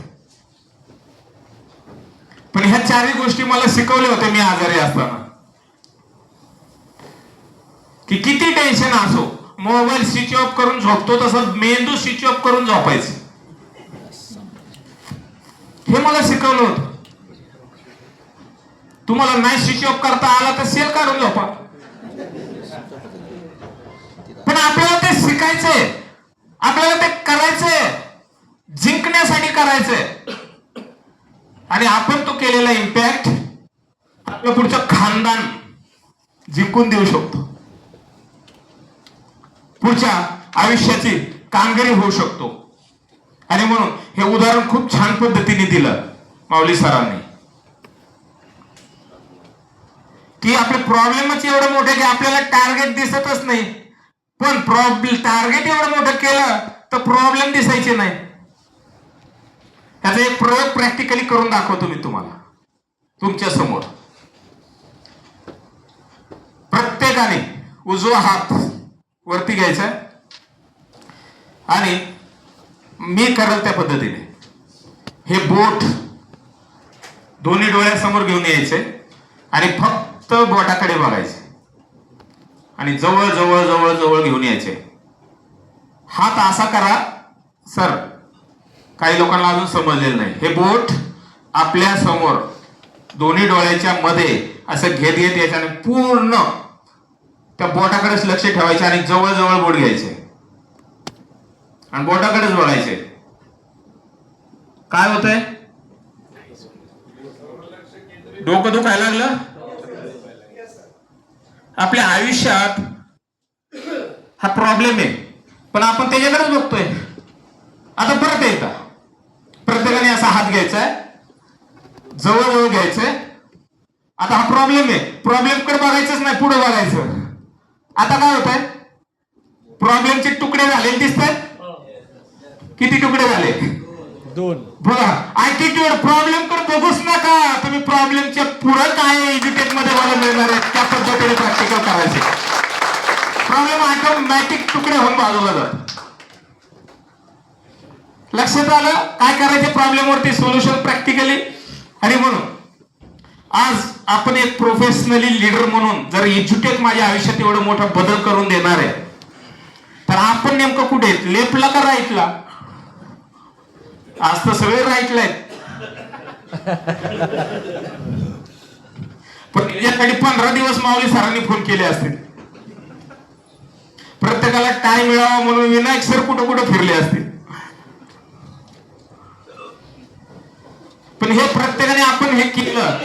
पण ह्या चारही गोष्टी मला शिकवल्या होत्या मी आजारी असताना, की किती टेन्शन असो मोबाईल स्विच ऑफ करून झोपतो तसं मेंदू स्विच ऑफ करून झोपायचं, हे मला शिकवलं होतं. तुम्हाला नाही स्विच ऑफ करता आला तर सेल काढून झोपा, पण आपल्याला ते शिकायचंय, आपल्याला ते करायचंय, जिंकण्यासाठी करायचंय. आणि आपण तो केलेला इम्पॅक्ट आपलं पुढचं खानदान जिंकून देऊ शकतो, पुढच्या आयुष्याची कामगिरी होऊ शकतो. आणि म्हणून हे उदाहरण खूप छान पद्धतीने दिलं माऊली सरांनी, की आपले प्रॉब्लेमच एवढं मोठे की आपल्याला टार्गेट दिसतच नाही, पण टार्गेट एवढं मोठं केलं तर प्रॉब्लेम दिसायचे नाही. त्याचा एक प्रयोग प्रॅक्टिकली करून दाखवतो मी तुम्हाला तुमच्या समोर. प्रत्येकाने उजवा हात वरती घ्यायचा आणि मी करल त्या पद्धतीने हे बोट दोन्ही डोळ्यासमोर घेऊन यायचे आणि फक्त बोटाकडे बघायचे आणि जवळ जवळ जवळ जवळ घेऊन यायचे. हात असा करा सर, काही लोकांना अजून समजलेलं नाही. हे बोट आपल्या समोर दोन्ही डोळ्याच्या मध्ये असं घेत घेत यायचं आणि पूर्ण त्या बोटाकडेच लक्ष ठेवायचे आणि जवळ जवळ बोट घ्यायचे आणि बोटाकडेच बघायचे. काय होतंय? डोकं दुखायला लागलं. आपल्या आयुष्यात हा प्रॉब्लेम आहे, पण आपण त्याच्याकडेच बघतोय. आता परत एकदा प्रत्येकाने असा हात घ्यायचा, जवळ जवळ घ्यायचंय. आता हा प्रॉब्लेम आहे, प्रॉब्लेम कडे बघायचंच नाही, पुढे बघायचं. आता काय होत आहे, प्रॉब्लेमचे तुकडे झाले दिसतात. किती तुकडे झाले? 2. बघा, ऍटिट्यूड प्रॉब्लेम कडे बघूच नका तुम्ही, प्रॉब्लेमच्या पुढे काय एज्युकेट मध्ये मला मिळणार आहे त्या पद्धतीने प्रॅक्टिकल करायचे. प्रॉब्लेम ऑटोमॅटिक तुकडे होऊन बाजूला जात. लक्षात आलं काय करायचे प्रॉब्लेम वरती सोल्युशन प्रॅक्टिकली. आणि म्हणून आज आपण एक प्रोफेशनली लीडर म्हणून जर एज्युटेक माझ्या आयुष्यात एवढं मोठा बदल करून देणार आहे, तर आपण नेमकं कुठे आहेत, लेफ्टला का राईटला? आज तर सगळे राईटला आहेत, पण यासाठी 15 दिवस माऊली सरांनी फोन केले असतील. प्रत्येकाला टाइम मिळावा म्हणून विनायक सर कुठं कुठं फिरले असतील. पण हे प्रत्येकाने आपण हे केलं.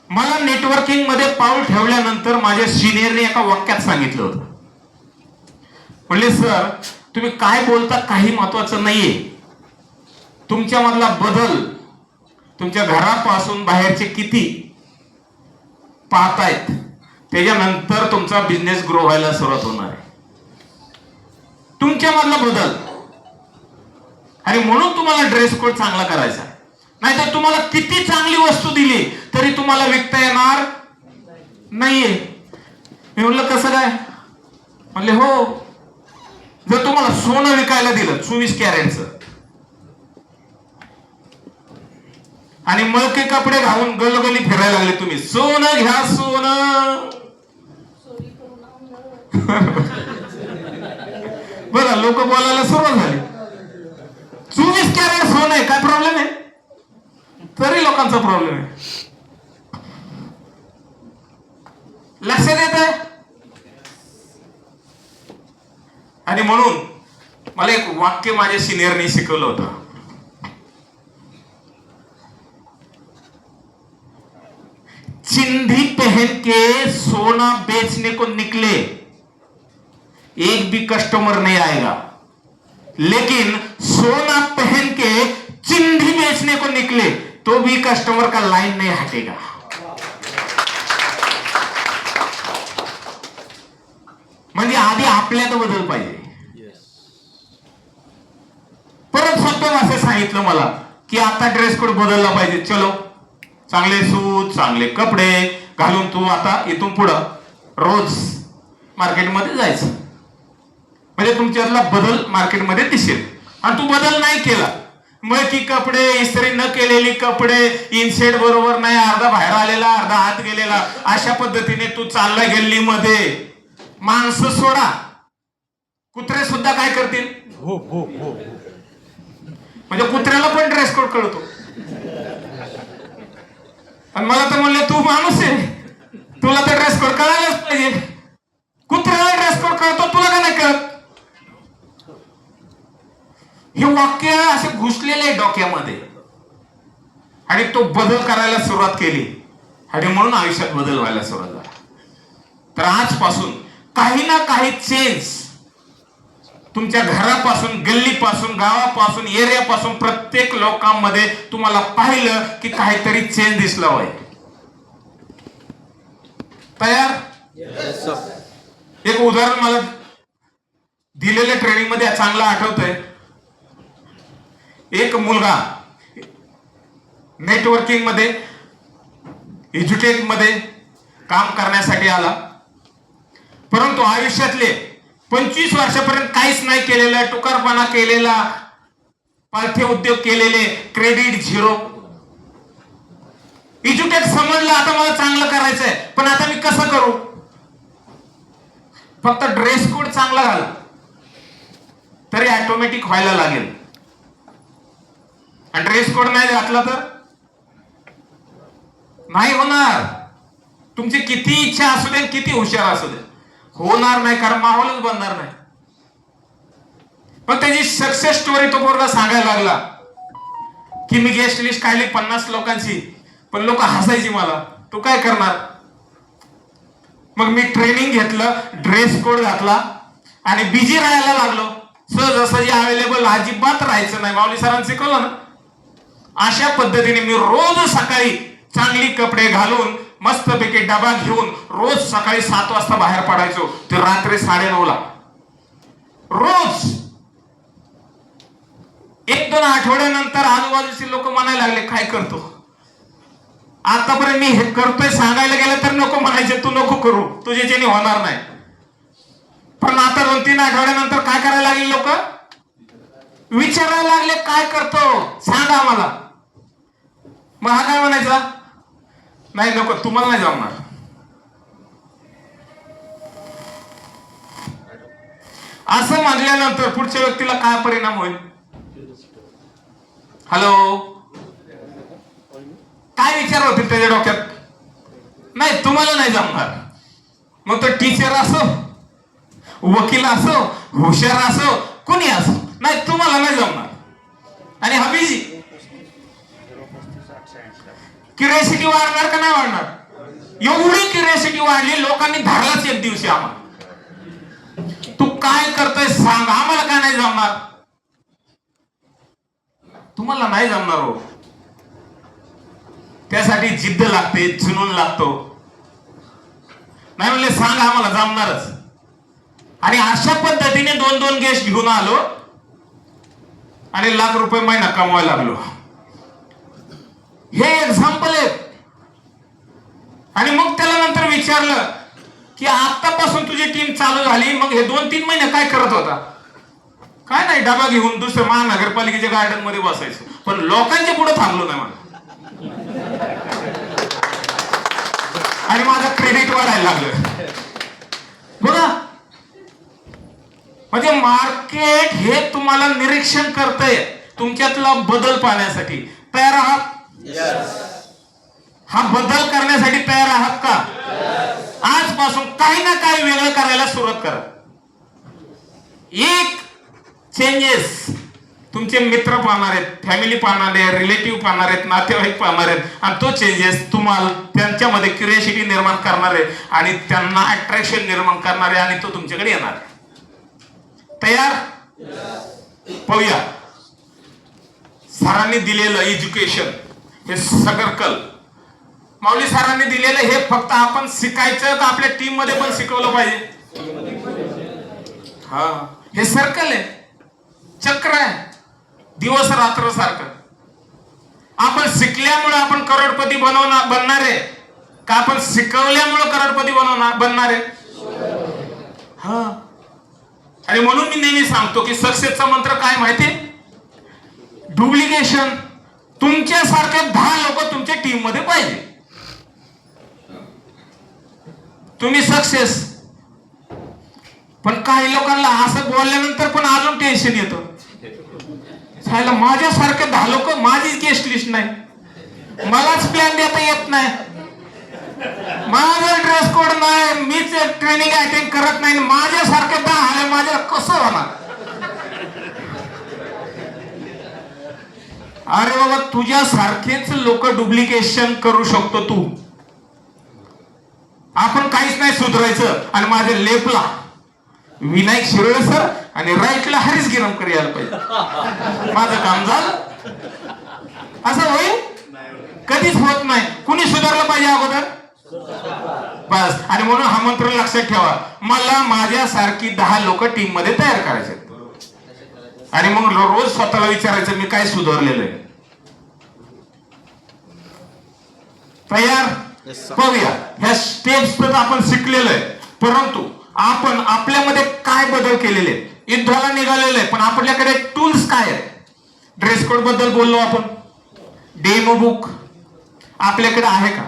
मला नेटवर्किंग मध्ये पाऊल ठेवल्यानंतर माझ्या सिनियरने एका वाक्यात सांगितलं होतं, म्हणले सर तुम्ही काय बोलता काही महत्वाचं नाहीये, तुमच्या मधला बदल तुमच्या घरापासून बाहेरचे किती पाहतायत त्याच्यानंतर तुमचा बिझनेस ग्रो व्हायला सुरुवात होणार आहे. तुमच्या मधला बदल. आणि म्हणून तुम्हाला ड्रेस कोड चांगला करायचा, नाहीतर तुम्हाला किती चांगली वस्तू दिली तरी तुम्हाला विकता येणार नाहीये. मी म्हणलं कसं काय? म्हणले हो, जर तुम्हाला सोनं विकायला दिलं 24 कॅरेटचं आणि मळके कपडे घालून गलगली फिरायला लागले तुम्ही, सोनं घ्या सोनं. बघा लोक बोलायला सुरुवात झाली, 24 कॅरेट सोनं आहे, काय प्रॉब्लेम आहे? तरी लोकांचा प्रॉब्लेम आहे. लक्षात येत आहे? आणि म्हणून मला एक वाक्य माझ्या सिनियरने शिकवलं होतं, चिंधी पहन के सोना बेचने को निकले, एक भी कस्टमर नहीं आएगा, लेकिन सोना पहन के चिंधी बेचने को निकले तो भी कस्टमर का लाइन नहीं हटेगा. म्हणजे आधी आपल्यात बदल पाहिजे. परत स्वतः असं सांगितलं मला की आता ड्रेस कोड बदलला पाहिजे. चलो, चांगले सूट चांगले कपडे घालून तू आता इथून पुढं रोज मार्केटमध्ये जायचं, म्हणजे तुमच्यातला बदल मार्केटमध्ये दिसेल. आणि तू बदल नाही केला, मळकी कपडे, इस्त्री न केलेली कपडे, इनसेट बरोबर नाही, अर्धा बाहेर आलेला अर्धा आत गेलेला, अशा पद्धतीने तू चालला गल्लीमध्ये, माणसं सोडा कुत्रे सुद्धा काय करतील? हो हो हो. म्हणजे कुत्र्याला पण ड्रेस कोड कळतो. आणि मला तर म्हणले तू माणूस आहे, तुला तर ड्रेस कोड कळायलाच पाहिजे. कुत्र्याला ड्रेस कोड कळतो, तुला का नाही कळत? हे वाक्य असे घुसलेले डोक्यामध्ये, आणि तो बदल करायला सुरुवात केली आणि म्हणून आयुष्यात बदल व्हायला सुरुवात झाला. तर आजपासून काही ना काही चेंज तुमच्या घरापासून, गल्लीपासून, गावापासून, एरियापासून प्रत्येक लोकांमध्ये तुम्हाला पाहिलं की काहीतरी चेंज दिसला होय. तयार? एक उदाहरण मला दिलेल्या ट्रेनिंग मध्ये चांगलं आठवतंय. एक मुलगा नेटवर्किंग मध्ये, एज्युटेक मध्ये काम करण्यासाठी आला, परंतु आयुष्यातले 25 वर्षापर्यंत काहीच नाही केलेलं, टुकारपणा केलेला, पालथी उद्योग केलेले, क्रेडिट झिरो. एज्युटेक समजलं आता मला चांगलं करायचंय, पण आता मी कसं करू? फक्त ड्रेस कोड चांगला घाल तरी ऑटोमॅटिक व्हायला लागेल. आणि ड्रेस कोड नाही घातला तर नाही होणार. तुमची किती इच्छा असू दे, किती हुशार असू दे, होणार नाही, कारण माहोलच बनणार नाही. पण त्याची सक्सेस स्टोरी तो पोरगा सांगायला लागला की मी गेस्ट लिस्ट काढली 50 लोकांची, पण लोक हसायची मला, तू काय करणार? मग मी ट्रेनिंग घेतलं, ड्रेस कोड घातला आणि बिझी राहायला लागलो. सहजासहजी अवेलेबल अजिबात राहायचं नाही. माऊली सरांनी शिकवलं ना, अशा पद्धतीने मी रोज सकाळी चांगली कपडे घालून मस्तपैकी डबा घेऊन रोज सकाळी 7 वाजता बाहेर पडायचो ते रात्री 9:30ला रोज. 1-2 आठवड्यानंतर आजूबाजूचे लोक म्हणायला लागले काय करतो, आतापर्यंत मी हे करतोय सांगायला गेलं तर नको म्हणायचे, तू नको करू तुझ्याच्याने होणार नाही. पण आता 2-3 आठवड्यानंतर काय करायला लागले लोक, विचारायला लागले काय करतो सांगा आम्हाला. मग हा काय म्हणायचा, नाही नको तुम्हाला नाही जमणार. असं म्हटल्यानंतर पुढच्या व्यक्तीला काय परिणाम होईल, हॅलो काय विचार होतील त्याच्या डोक्यात, नाही तुम्हाला नाही जमणार. मग तो टीचर असो, वकील असो, हुशार असो, कोणी असो, नाही तुम्हाला नाही जमणार. आणि हबीजी क्युरियोसिटी वाढणार का नाही वाढणार, एवढी क्युरियोसिटी वाढली लोकांनी धरलाच एक दिवशी आम्हाला, तू काय करतोय सांग आम्हाला काय नाही जमणार. तुम्हाला नाही जमणार हो, त्यासाठी जिद्द लागते, जुनून लागतो. नाही म्हणले सांग आम्हाला जमणारच. आणि अशा पद्धतीने 2-2 गेस्ट घेऊन आलो आणि लाख रुपये महिना कमवायला लागलो. हे एक्झाम्पल आहे. आणि मग त्याला नंतर विचारलं की आतापासून तुझी टीम चालू झाली, मग हे 2-3 महिने काय करत होता. काय नाही डबा घेऊन दुसऱ्या महानगरपालिकेच्या गार्डन मध्ये बसायचं, पण लोकांच्या पुढे थांबलो नाही मला आणि माझं क्रेडिट वाढायला लागलं. बघा म्हणजे मार्केट हे तुम्हाला निरीक्षण करतंय, तुमच्यातला बदल पाहण्यासाठी तयार आहात. हा बदल करण्यासाठी तयार आहात का. आजपासून काही ना काही वेगळं करायला सुरुवात करा. एक चेंजेस तुमचे मित्र पाहणार आहेत, फॅमिली पाहणार आहे, रिलेटिव्ह पाहणार आहेत, नातेवाईक पाहणार आहेत. आणि तो चेंजेस तुम्हाला त्यांच्यामध्ये क्युरियोसिटी निर्माण करणार आहे आणि त्यांना अट्रॅक्शन निर्माण करणार आहे आणि तो तुमच्याकडे येणार आहे. तयार. पाहूया सरांनी दिलेलं एज्युकेशन हे सर्कल, माऊली सरांनी दिलेलं हे फक्त आपण शिकायचं का आपल्या टीम मध्ये पण शिकवलं पाहिजे. हा हे सर्कल आहे, चक्र आहे, दिवस रात्र सारखं. आपण शिकल्यामुळे आपण करोडपती बनणार आहे का आपण शिकवल्यामुळे करोडपती बनणार आहे. हा आणि म्हणून मी नेहमी सांगतो की सक्सेसचा मंत्र काय माहितीये, डुप्लिकेशन. तुमच्यासारखे 10 लोक तुमच्या टीम मध्ये पाहिजे, तुम्ही सक्सेस. पण काही लोकांना असं बोलल्यानंतर पण अजून टेन्शन येतं, सायला माझ्यासारखे 10 लोक, माझीच गेस्ट लिस्ट नाही, मलाच प्लॅन देता येत नाही, माझा ड्रेस कोड नाही, मीच ट्रेनिंग अटेंड करत नाही, माझ्यासारखे 10 आले, माझ्या कसं होणार. अरे बाबा तुझ्यासारखेच लोक डुप्लिकेशन करू शकतो तू. आपण काहीच नाही सुधारायचं आणि माझ्या लेफ्टला विनायक शिरोळे सर आणि राईटला हरीश गिरमकर यायला पाहिजे, माझं काम झालं. असं होईल कधीच होत नाही. कुणी सुधारलं पाहिजे अगोदर बस. आणि म्हणून हा मंत्र लक्षात ठेवा, मला माझ्यासारखी 10 लोक टीम मध्ये तयार करायचे आणि मग रोज स्वतःला विचारायचं मी काय सुधारलेलं आहे. तयार. पाहूया ह्या स्टेप्स तर आपण शिकलेलं आहे, परंतु आपण आपल्यामध्ये काय बदल केलेले. युद्धाला निघालेले आहे पण आपल्याकडे टूल्स काय आहेत. ड्रेस कोड बद्दल बोललो आपण, डेमो बुक आपल्याकडे आहे का,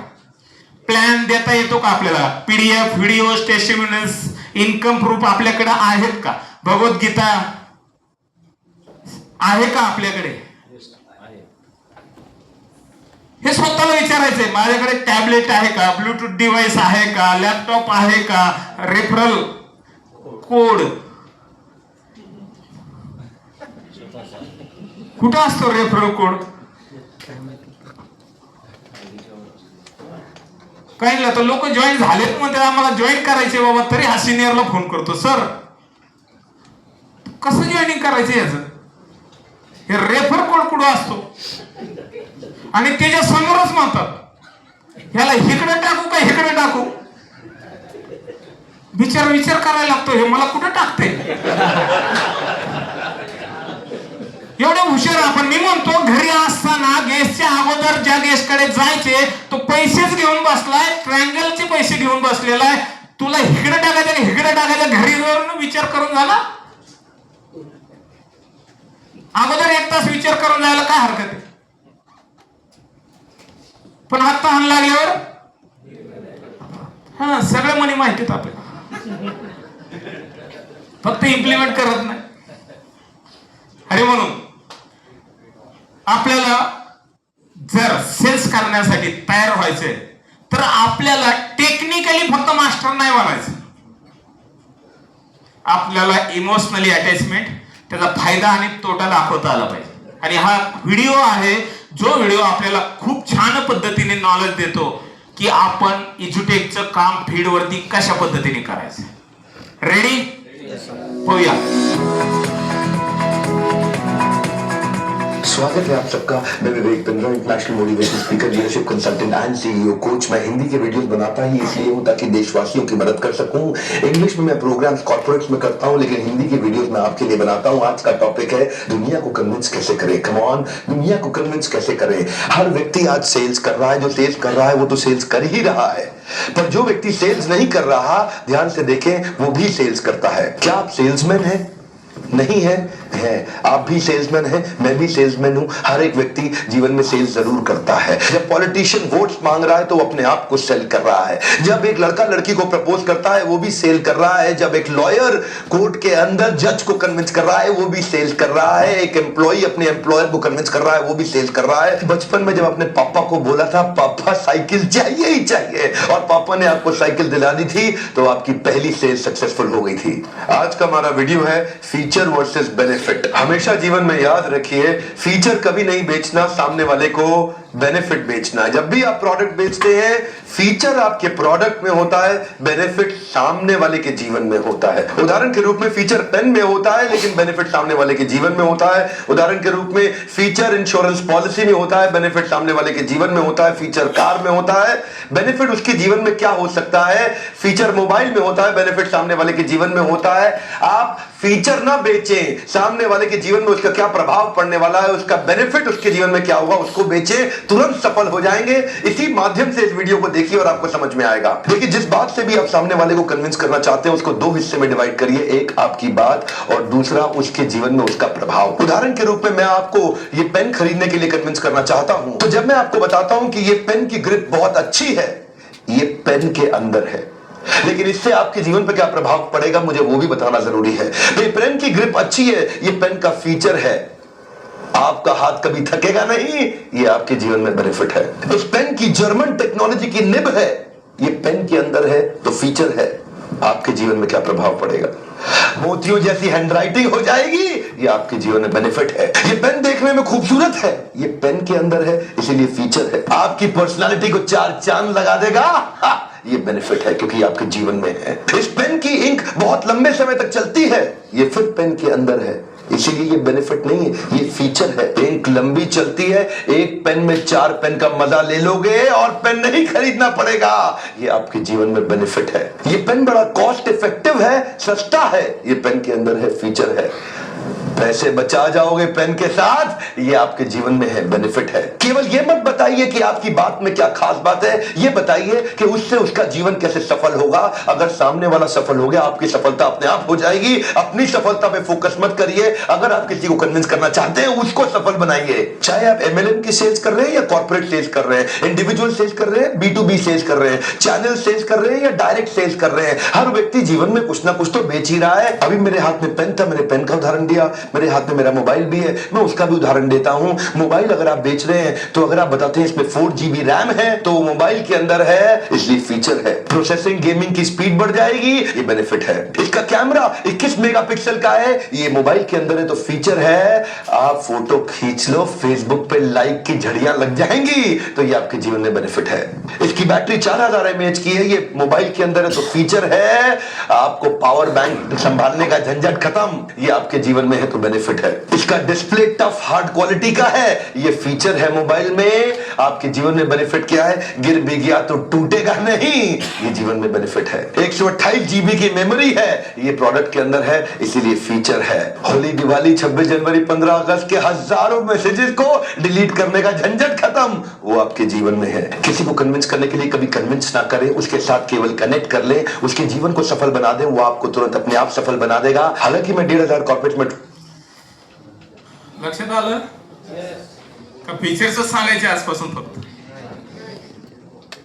प्लॅन देता येतो का आपल्याला, PDF, video, testimonials, income proof आपल्याकडे आहेत का, भगवद्गीता आहे का आपल्याकडे. हे स्वतःला विचारायचंय, माझ्याकडे टॅबलेट आहे का, ब्लूटूथ डिव्हाइस आहे का, लॅपटॉप आहे का, रेफरल कोड कुठं असतो, रेफरल कोड काही तर लोक जॉईन झालेत म्हणते आम्हाला जॉईन करायचे बाबा, तरी हा सिनियरला फोन करतो, सर कसं जॉईनिंग करायचं याचं, हे रेफर कोड कुठं असतो. आणि त्याच्या समोरच म्हणतात ह्याला इकडे टाकू का इकडे टाकू? विचार करायला लागतो, हे मला कुठं टाकते? एवढं हुशार आपण. मी म्हणतो घरी असताना गॅसच्या अगोदर ज्या गॅसकडे जायचे तो पैसेच घेऊन बसलाय, ट्रायंगलचे पैसे घेऊन बसलेला आहे. तुला इकडे टाकायचं इकडे टाकायचं, घरी जाऊन विचार करून झाला. अगोदर 1 तास विचार करून जायला काय हरकत आहे? पण हात हान लागल्यावर हा सगळं म्हणे माहितीत आपल्याला, फक्त इम्प्लिमेंट करत नाही. अरे म्हणून आपल्याला जर सेल्स करण्यासाठी तयार व्हायचंय तर आपल्याला टेक्निकली फक्त मास्टर नाही बनायचं. आपल्याला इमोशनली अटॅचमेंट, त्याचा फायदा आणि तोटा दाखवता आला पाहिजे. आणि हा व्हिडिओ आहे, जो व्हिडिओ आपल्याला खूप छान पद्धतीने नॉलेज देतो की आपण इज्युटेकचं काम फीडवरती कशा पद्धतीने करायचं. रेडी? होऊया. स्वागत है आप सबका. मैं Vivek Bindra, international motivation speaker, leadership consultant and CEO coach. मैं हिंदी के वीडियोस बनाता ही इसलिए हूं ताकि देशवासियों की मदद कर सकूं. इंग्लिश में मैं प्रोग्राम्स कॉर्पोरेट्स में करता हूं, लेकिन हिंदी के वीडियोस मैं आपके लिए बनाता हूं. आज का टॉपिक है दुनिया को कन्विंस कैसे करें. कम ऑन, दुनिया को कन्विंस कैसे करें. हर व्यक्ति आज सेल्स कर रहा है. जो सेल्स कर रहा है वो तो सेल्स कर ही रहा है, पर जो व्यक्ति सेल्स नहीं कर रहा, ध्यान से देखें, वो भी सेल्स करता है. क्या आप सेल्समैन हैं? नहीं है? आप भी सेल्समैन हैं, मैं भी सेल्समैन हूं. हर एक व्यक्ति जीवन में सेल्स जरूर करता है. जब पॉलिटिशियन वोट्स मांग रहा है तो वो अपने आप को सेल कर रहा है. जब एक लड़का लड़की को प्रपोज करता है वो भी सेल कर रहा है. जब एक लॉयर कोर्ट के अंदर जज को कन्विंस कर रहा है वो भी सेल्स कर रहा है. एक एम्प्लॉय अपने एम्प्लॉयर को कन्विंस कर रहा है वो भी सेल्स कर रहा है. बचपन में जब अपने पापा को बोला था पापा साइकिल चाहिए ही चाहिए, और पापा ने आपको साइकिल दिला दी थी, तो आपकी पहली सेल सक्सेसफुल हो गई थी. आज का हमारा वीडियो है फीचर वर्सेस बेनिफिट. हमेशा जीवन में याद रखिए, फीचर कभी नहीं बेचना, सामने वाले को बेनिफिट बेचना. जब भी आप प्रोडक्ट बेचते हैं, फीचर आपके प्रोडक्ट में होता है, बेनिफिट सामने वाले के जीवन में होता है. उदाहरण के रूप में फीचर पेन में होता है, लेकिन बेनिफिट सामने वाले के जीवन में होता है. उदाहरण के रूप में फीचर इंश्योरेंस पॉलिसी में होता है, बेनिफिट सामने वाले के जीवन में होता है. फीचर कार में होता है, बेनिफिट उसके जीवन में क्या हो सकता है. फीचर मोबाइल में होता है, बेनिफिट सामने वाले के जीवन में होता है. आप फीचर ना बेचें, सामने वाले के जीवन में उसका क्या प्रभाव पड़ने वाला है, उसका बेनिफिट उसके जीवन में क्या होगा, उसको बेचें, तुरंत सफल हो जाएंगे. इसी माध्यम से इस वीडियो को देखिए और आपको समझ में आएगा. देखिए, जिस बात से भी आप सामने वाले को कन्विंस करना चाहते हैं उसको 2 हिस्से में डिवाइड करिए. एक आपकी बात और दूसरा उसके जीवन में उसका प्रभाव. उदाहरण के रूप में मैं आपको ये पेन खरीदने के लिए कन्विंस करना चाहता हूं, तो जब मैं आपको बताता हूं कि ये पेन की ग्रिप बहुत अच्छी है, ये पेन के अंदर है, लेकिन इससे आपके जीवन पर क्या प्रभाव पड़ेगा मुझे वो भी बताना जरूरी है. ये पेन की ग्रिप अच्छी है, ये पेन का फीचर है, आपका हाथ कभी थकेगा नहीं, ये आपके जीवन में बेनिफिट है. इस पेन की जर्मन टेक्नोलॉजी की निब है, ये पेन के अंदर है तो फीचर है, आपके जीवन में क्या प्रभाव पड़ेगा. मोतियों जैसी हैंडराइटिंग हो जाएगी, ये आपके जीवन में बेनिफिट है. ये पेन देखने में खूबसूरत है, ये पेन के अंदर है, इसीलिए फीचर है. आपकी पर्सनालिटी को 4 चांद लगा देगा, ये बेनिफिट है क्योंकि आपके जीवन में है. इस पेन की इंक बहुत लंबे समय तक चलती है, ये फिर पेन के अंदर है, इसीलिए ये बेनिफिट नहीं है, ये फीचर है. इंक लंबी चलती है, एक पेन में 4 पेन का मजा ले लोगे और पेन नहीं खरीदना पड़ेगा, ये आपके जीवन में बेनिफिट है. ये पेन बड़ा कॉस्ट इफेक्टिव है, सस्ता है, ये पेन के अंदर है, फीचर है. पैसे बचा जाओगे पेन के साथ, ये आपके जीवन में है, बेनिफिट है. केवल ये मत बताइए कि आपकी बात में क्या खास बात है, ये बताइए कि उससे उसका जीवन कैसे सफल होगा. अगर सामने वाला सफल हो गया, आपकी सफलता अपने आप हो जाएगी. अपनी सफलता पे फोकस मत करिए. अगर आप किसी को कन्विंस करना चाहते हैं, उसको सफल बनाइए. चाहे आप MLM की सेल्स कर रहे हैं या कॉर्पोरेट सेल्स कर रहे हैं, इंडिविजुअल सेल्स कर रहे हैं, B2B सेल्स कर रहे हैं, चैनल सेल्स कर रहे हैं या डायरेक्ट सेल्स कर रहे हैं, हर व्यक्ति जीवन में कुछ ना कुछ तो बेच ही रहा है. अभी मेरे हाथ में पेन था, मैंने पेन का उदाहरण दिया. मेरे हाथ में मेरा मोबाइल भी है, मैं उसका भी उदाहरण देता हूं. मोबाइल अगर आप बेच रहे हैं तो अगर आप बताते हैं इसमें 4 GB रैम है, तो मोबाइल के अंदर है, इसलिए फीचर है. प्रोसेसिंग गेमिंग की स्पीड बढ़ जाएगी, ये बेनिफिट है. इसका कैमरा 21 मेगापिक्सल का है, ये मोबाइल के अंदर है, तो फीचर है. आप फोटो खींच लो, फेसबुक पे लाइक की झड़ियां लग जाएंगी, तो ये आपके जीवन में बेनिफिट है. इसकी बैटरी 4000 mAh की है, ये मोबाइल के अंदर है, तो फीचर है. आपको पावर बैंक संभालने का झंझट खत्म, ये आपके जीवन में है, तो तो बेनिफिट है। इसका डिस्प्ले टफ हार्ड क्वालिटी का है, ये फीचर है मोबाइल में। आपके जीवन में बेनिफिट क्या है? गिर भी गया तो टूटेगा नहीं, ये जीवन में बेनिफिट है। 128 GB की मेमोरी है, ये प्रोडक्ट के अंदर है, इसीलिए फीचर है। होली, दिवाली, 26 जनवरी, 15 अगस्त के हजारों मैसेजेस को डिलीट करने का झंझट खत्म, वो आपके जीवन में है। किसी को कन्विंस करने के लिए कभी कन्विंस ना करें, उसके साथ केवल कनेक्ट कर लें, उसके जीवन को सफल बना दें, वो आपको तुरंत अपने आप सफल बना देगा। हालांकि मैं 1,500 कॉर्पोरेट में लक्षात आलं का? फीचर्स सांगायचे आजपासून फक्त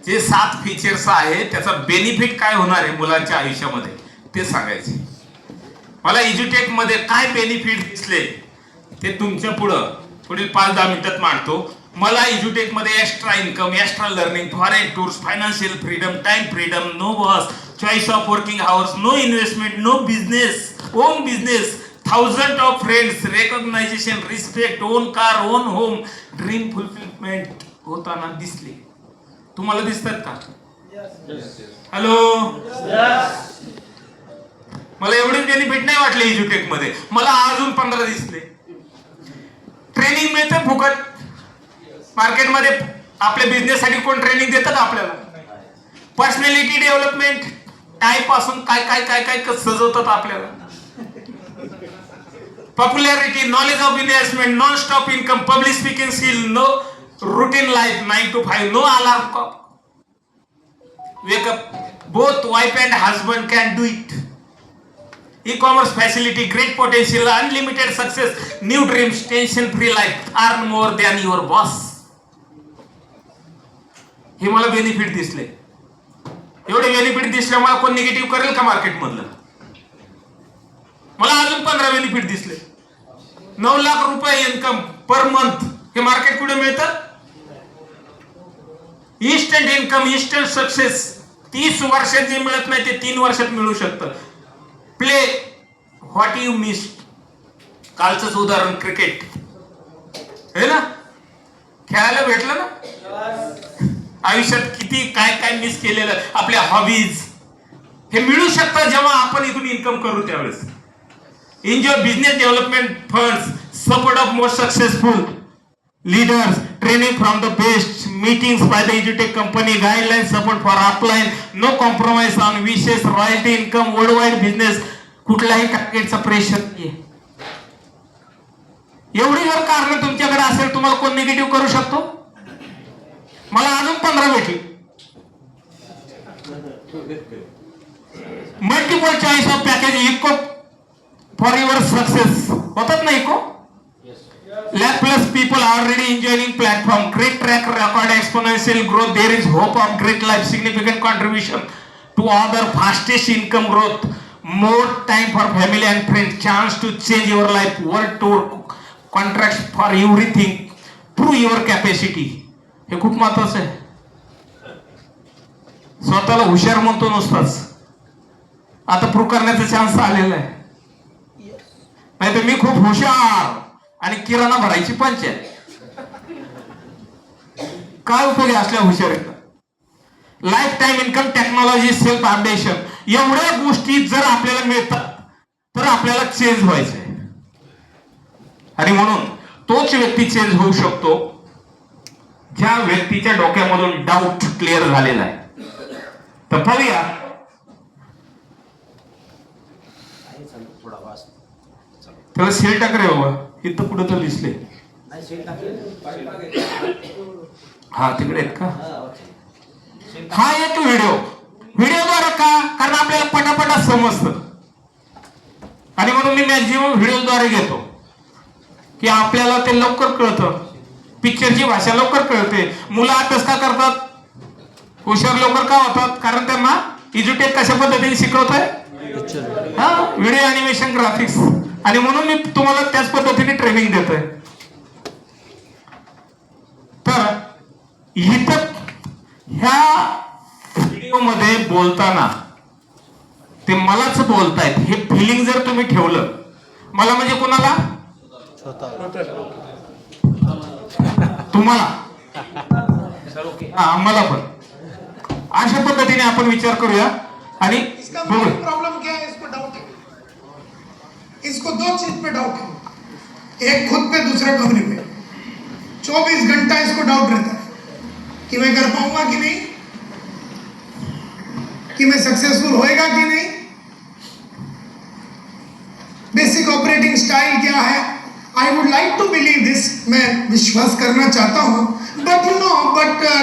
जे 7 फीचर्स आहे त्याचा बेनिफिट काय होणार आहे मुलांच्या आयुष्यामध्ये ते सांगायचे. मला एज्युटेक मध्ये काय बेनिफिट दिसले ते तुमच्या पुढील 5-10 मिनिटात मांडतो. मला एज्युटेक मध्ये extra income, extra learning, foreign tours, financial freedom, time freedom, no boss, choice of working hours, no investment, no business, own business, 1000 of friends, recognisation, respect, own car, own home, dream fulfilment होताना दिसले. तुम्हाला दिसतात का? Hello, मला एवढे benefit नाही वाटले एज्युटेक मध्ये. मला अजून 15 दिसले. ट्रेनिंग मिळते फुकट. मार्केटमध्ये आपल्या बिझनेस साठी कोण ट्रेनिंग देतं का आपल्याला? पर्सनॅलिटी डेव्हलपमेंट, टाय पासून काय काय काय काय सजवतात आपल्याला. Popularity, knowledge of investment, non stop income, public speaking skill, no routine life, 9 to 5, no alarm clock, wake up, both wife and husband can do it. E-commerce facility, great potential, unlimited success, new dreams, tension free life, earn more than your boss. हे मला benefit दिसले. एवढे benefit दिसल्यामुळे कोण negative करेल का market मधलं? मला अजून 15 बेनिफिट दिसले. 9 लाख रुपये इन्कम पर मंथ, हे मार्केट कुठे मिळतं? Instant income, instant success. 30 वर्षात जे मिळत नाही ते 3 वर्षात मिळू शकतं. Play what you miss. कालचंच उदाहरण क्रिकेट है ना, खेळायला भेटलं ना. आयुष्यात किती काय काय मिस केलेलं, आपल्या हॉबीज हे मिळू शकतात जेव्हा आपण इथून इन्कम करू त्यावेळेस. Enjoy business development funds, support of most successful leaders, training from the best, meetings by the एज्युटेक company, guideline, support for upline, no compromise on विशेष, royalty income, world wide business, कुठल्याही टार्गेटचा प्रेशर नाहीये. एवढी जर कारण तुमच्याकडे असेल, तुम्हाला कोण निगेटिव्ह करू शकतो? मला अजून 15 भेटले. Multiple choice of package, echo for your success होतात ना echo. Lakh plus people are already enjoying platform, great track record, exponential growth, there is hope of great life, significant contribution to other, fastest income growth, more time for family and friends, chance to change your life, world tour, contracts for everything, prove your capacity. हे खूप महत्वाचं आहे. स्वतःला हुशार म्हणतो नुसताच, आता prove करण्याचा चान्स आलेला आहे. नाही तर मी खूप हुशार आणि किराणा भरायची पंचायत. काय उपयोग असल्या हुशारीचा? Life time income, technology, self updation, एवढ्या गोष्टी जर आपल्याला मिळतात तर आपल्याला चेंज व्हायचंय. आणि म्हणून तोच व्यक्ती चेंज होऊ शकतो ज्या व्यक्तीच्या डोक्यामधून डाऊट क्लिअर झालेला आहे. तर पाहूया त्याला सेल टाक रे बाबा, इथं कुठं तर दिसले. हा तिकडे आहेत का? हा एक व्हिडिओद्वारे का? कारण आपल्याला पटापटा समजतं आणि म्हणून मी मॅक्झिमम व्हिडिओद्वारे घेतो की आपल्याला ते लवकर कळतं. पिक्चरची भाषा लवकर कळते. मुलं अभ्यास का करतात? हुशार लवकर का होतात? कारण त्यांना एज्युटेक कशा पद्धतीने शिकवत आहे? हा, व्हिडिओ अॅनिमेशन, ग्राफिक्स. आणि म्हणून मी तुम्हाला त्याच पद्धतीने ट्रेनिंग देतोय. तर इथं ह्या व्हिडिओ मध्ये बोलताना ते मलाच बोलतायत हे फिलिंग जर तुम्ही ठेवलं, मला म्हणजे कोणाला? तुम्हाला, आम्हाला पण. अशा पद्धतीने आपण विचार करूया आणि इसका मेन प्रॉब्लम क्या है? इसको डाउट है, इसको 2 चीज पे डाउट है. एक खुद पे, दूसरा कंपनी पे। 24 घंटा इसको डाउट रहता है कि मैं कर पाऊंगा कि नहीं, कि मैं सक्सेसफुल होएगा कि नहीं। बेसिक ऑपरेटिंग स्टाइल क्या है? I would like to believe this, मैं विश्वास करना चाहता हूं, बट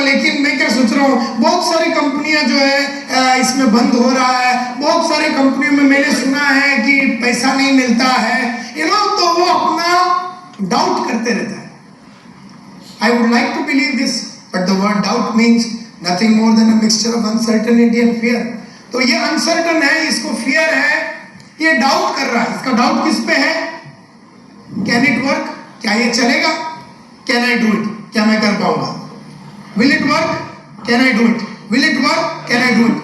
लेकिन मैं क्या सोच रहा हूं, बहुत सारी कंपनियां जो है इसमें बंद हो रहा है, बहुत सारी कंपनियों में मैंने सुना है कि पैसा नहीं मिलता है, तो वो अपना डाउट करते रहता है। I would like to believe this, but the word doubt means nothing more than a mixture of uncertainty and fear. तो ये uncertain है, इसको fear है, ये डाउट कर रहा है। इसका डाउट किस पे है? Can it work? क्या ये चलेगा? Can I do it? क्या मैं कर पाऊंगा? Will it work? Can I do it? Will it work? Can I do it?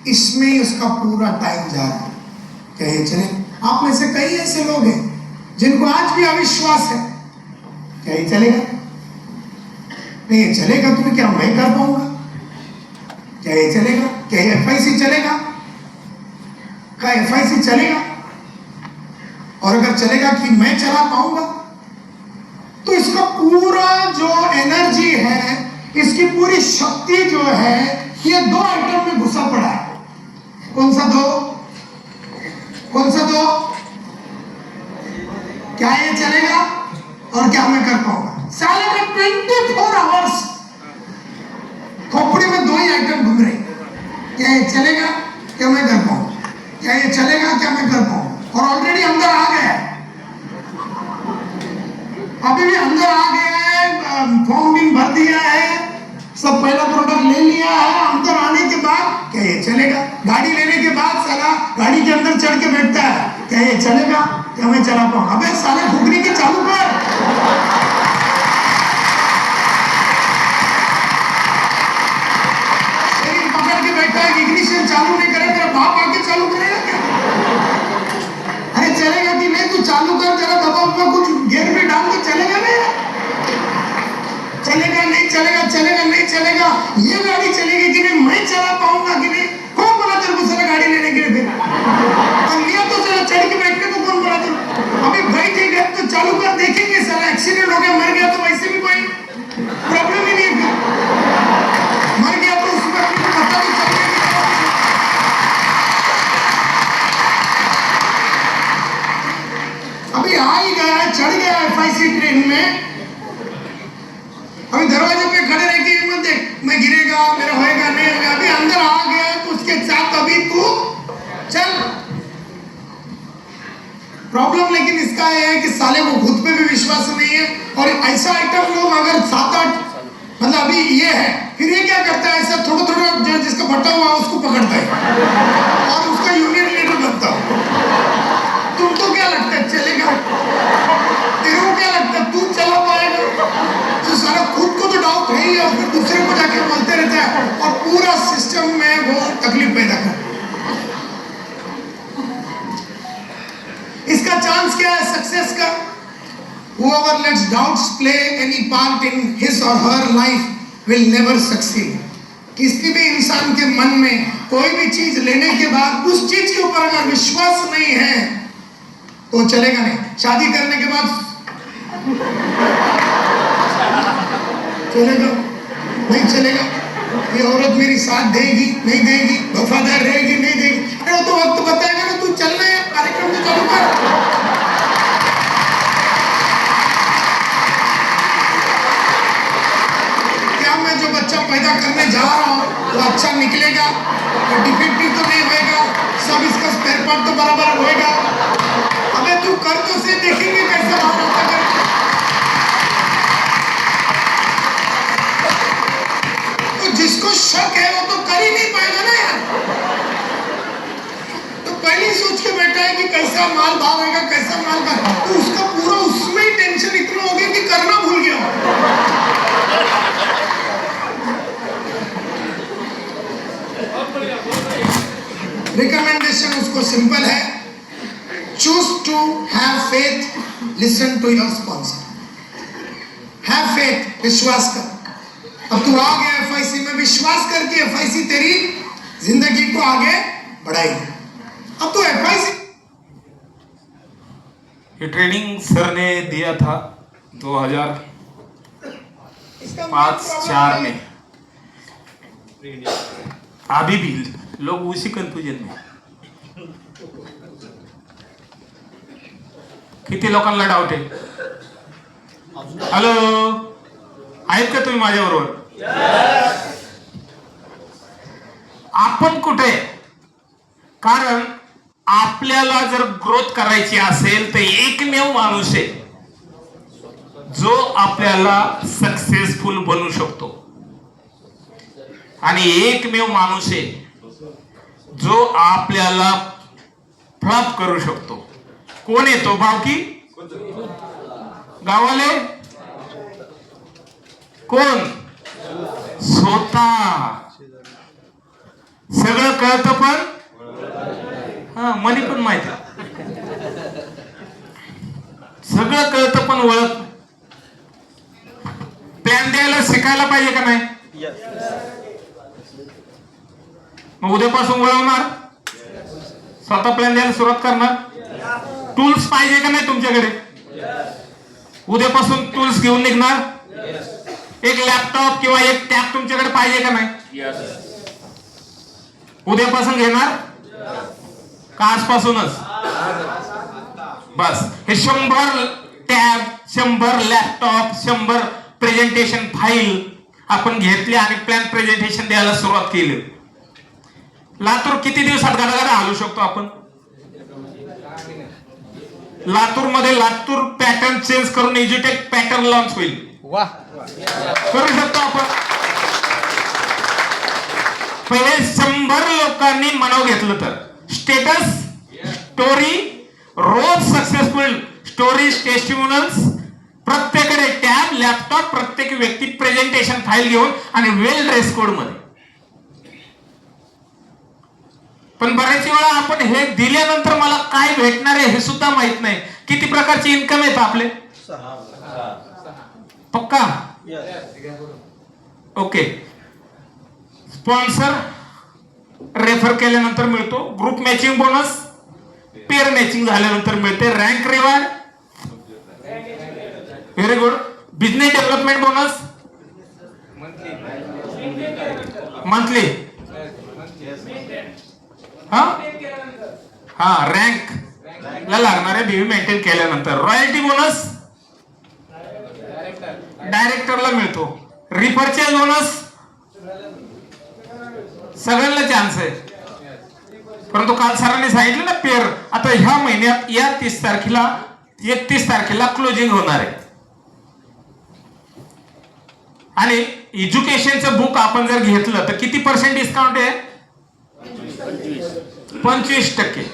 इसमें ही उसका पूरा टाइम जा रहा है। क्या ये चले? आप में से कई ऐसे लोग हैं जिनको आज भी अविश्वास है, क्या ये चलेगा? नहीं, ये चलेगा तो क्या मैं कर पाऊंगा? क्या ये चलेगा? क्या ये FIC चलेगा? क्या FIC चलेगा? और अगर चलेगा कि मैं चला पाऊंगा, तो इसका पूरा जो एनर्जी है, इसकी पूरी शक्ति जो है, ये दो आइटम में घुसा पड़ा है। कौन सा दो? कौन सा दो? क्या ये चलेगा और क्या मैं कर पाऊंगा? साले का 24 आवर्स खोपड़ी में दो ही आइटम घूम रहे। क्या ये चलेगा? क्या मैं कर पाऊंगा? क्या ये चलेगा? क्या मैं कर पाऊंगा? और ऑलरेडी अंदर आ गया है, अभी भी अंदर आ गया है, फॉर्म भी भर दिया है, सब पहला प्रोडक्ट ले लिया है। अंदर आने के बाद क्या ये चलेगा? गाड़ी लेने के बाद साला गाड़ी के अंदर चढ़ के बैठता है, क्या ये चलेगा? क्या मैं चला पाऊंगा? अबे साले फुकरी के चालू कर। शरीर पकड़ के बैठा है, इग्निशन चालू नहीं करे, तेरा बाप आके चालू करेगा क्या? अरे चलेगा कि नहीं? तू चालू कर, जरा दबा में कुछ गियर में डाल के चलेगा नहीं? चलेगा नहीं चलेगा, चलेगा नहीं चलेगा, ये गाड़ी चलेगी कि नहीं, मैं चला पाऊंगा कि नहीं? कौन बोला तेरे को सारा गाड़ी लेने के लिए? फिर और लिया तो चला, चढ़ के बैठ के तो कौन बोला तेरे? अभी बैठे गए तो चालू कर, देखेंगे साला एक्सीडेंट हो गया, मर गया तो वैसे भी कोई प्रॉब्लम ही नहीं है। मर गया तो उसमें पता नहीं चलेगा। अभी आ ही गया है, चढ़ गया FIC ट्रेन में, अभी दरवाजे पे खड़े रह के मत देख मैं गिरेगा, मेरा होएगा नहीं होगा। अभी अंदर आ गया तो उसके साथ अभी तू चल। प्रॉब्लम लेकिन इसका है कि साले को खुद पे भी विश्वास नहीं है, और ऐसा आइटम लोग अगर 7-8 मतलब अभी ये है, फिर ये क्या करता है, ऐसा थोड़ा थोड़ा जिसका बटा हुआ उसको पकड़ता है और उसका यूनियन लीडर बनता है। तुमको क्या लगता है चलेगा? तेरे को क्या लगता है तू चला पाएगा? तो सारा खुद को तो डाउट है ही, और फिर दूसरे को जाके बोलते रहता है, और पूरा सिस्टम में वो तकलीफ पैदा कर। इसका चांस क्या है सक्सेस का? Whoever lets doubts play any part in his or her life will never succeed. किसी भी इंसान के मन में कोई भी चीज लेने के बाद उस चीज के ऊपर अगर विश्वास नहीं है तो चलेगा नहीं। शादी करने के बाद चलेगा नहीं चलेगा, ये औरत मेरी साथ देगी नहीं देगी, वफादार रहेगी नहीं देगी, अरे वो तो वक्त बताएगा ना। तू चलना है कार्यक्रम तो चालू कर। क्या मैं जो बच्चा पैदा करने जा रहा हूँ वो अच्छा निकलेगा, तो डिफेक्टिव तो नहीं होएगा, सब इसका स्पेयर पार्ट तो बराबर होएगा। अबे तू कर तो से, देखेंगे कैसे बाहर आता कर। तो जिसको शक है वो तो कर ही नहीं पाएगा ना यार। तो पहले ही सोच के बैठा है कि कैसा माल भाव आएगा, कैसा माल भाव, तो उसका पूरा उसमें ही टेंशन इतना हो गया कि करना भूल गया। रिकमेंडेशन उसको सिंपल है, choose to have faith, listen to your sponsor. Have faith, विश्वास कर। अब तू आ गया FIC में, विश्वास करके FIC तेरी जिंदगी को आगे बढ़ाएगी। अब तो FIC ये ट्रेनिंग सर ने दिया था 2005-4 इसका main problem में. अभी भी लोग उसी कन्फ्युजन में. किती लोकांना डाऊट आहे? हॅलो, आहेत का तुम्ही माझ्याबरोबर? आपण कुठे? कारण आपल्याला जर ग्रोथ करायची असेल तर एकमेव माणूस आहे जो आपल्याला सक्सेसफुल बनवू शकतो, आणि एकमेव माणूस आहे जो आपल्याला फ्लॉप करू शकतो. कोण आहे तो? भावकी? गावाले? कोण? स्वतः. सगळं कळतं पण मनी पण माहिती. सगळं कळतं पण ओळख. प्लॅन द्यायला शिकायला पाहिजे का नाही? मग उद्यापासून वळवणार, स्वतः प्लॅन द्यायला सुरुवात करणार. टूल्स पाहिजे का नाही तुमच्याकडे? उद्यापासून टूल्स घेऊन निघणार. एक लॅपटॉप किंवा एक टॅब तुमच्याकडे पाहिजे का नाही? उद्यापासून घेणार का आजपासूनच? बस. हे 100 टॅब, 100 लॅपटॉप, 100 प्रेझेंटेशन फाईल आपण घेतली आणि प्लॅन प्रेझेंटेशन द्यायला सुरुवात केली. लातूर किती दिवसात गदागदा हलवू शकतो आपण? लातूर मध्ये लातूर पॅटर्न चेंज करून एज्युटेक पॅटर्न लॉन्च होईल. वाह, करू शकतो आपण. पहिले 100 लोकांनी मनाव घेतलं तर स्टेटस स्टोरी, रोज सक्सेसफुल स्टोरीज, टेस्टिमोनियल्स, प्रत्येकडे टॅब, लॅपटॉप, प्रत्येक व्यक्ती प्रेझेंटेशन फाईल घेऊन आणि वेल ड्रेस कोड मध्ये. पण बऱ्याच वेळा आपण हे दिल्यानंतर मला काय भेटणार आहे हे सुद्धा माहित नाही. किती प्रकारचे इन्कम आहेत आपले? पक्का? ओके. स्पॉन्सर रेफर केल्यानंतर मिळतो. Group matching bonus, pair matching झाल्यानंतर मिळते. Rank reward, very good. Business development bonus monthly. Rank ला लागणारे बीवी मेंटेन केल्यानंतर. रॉयल्टी बोनस डायरेक्टरला मिळतो. रिपर्चेस बोनस सगळ्यांना चान्स आहे. परंतु काल सरांनी सांगितलं ना पेअर, आता ह्या महिन्यात या 30 तारखेला 31 तारखेला क्लोजिंग होणार आहे. आणि एज्युकेशनचं बुक आपण जर घेतलं तर किती % डिस्काउंट आहे? 25%.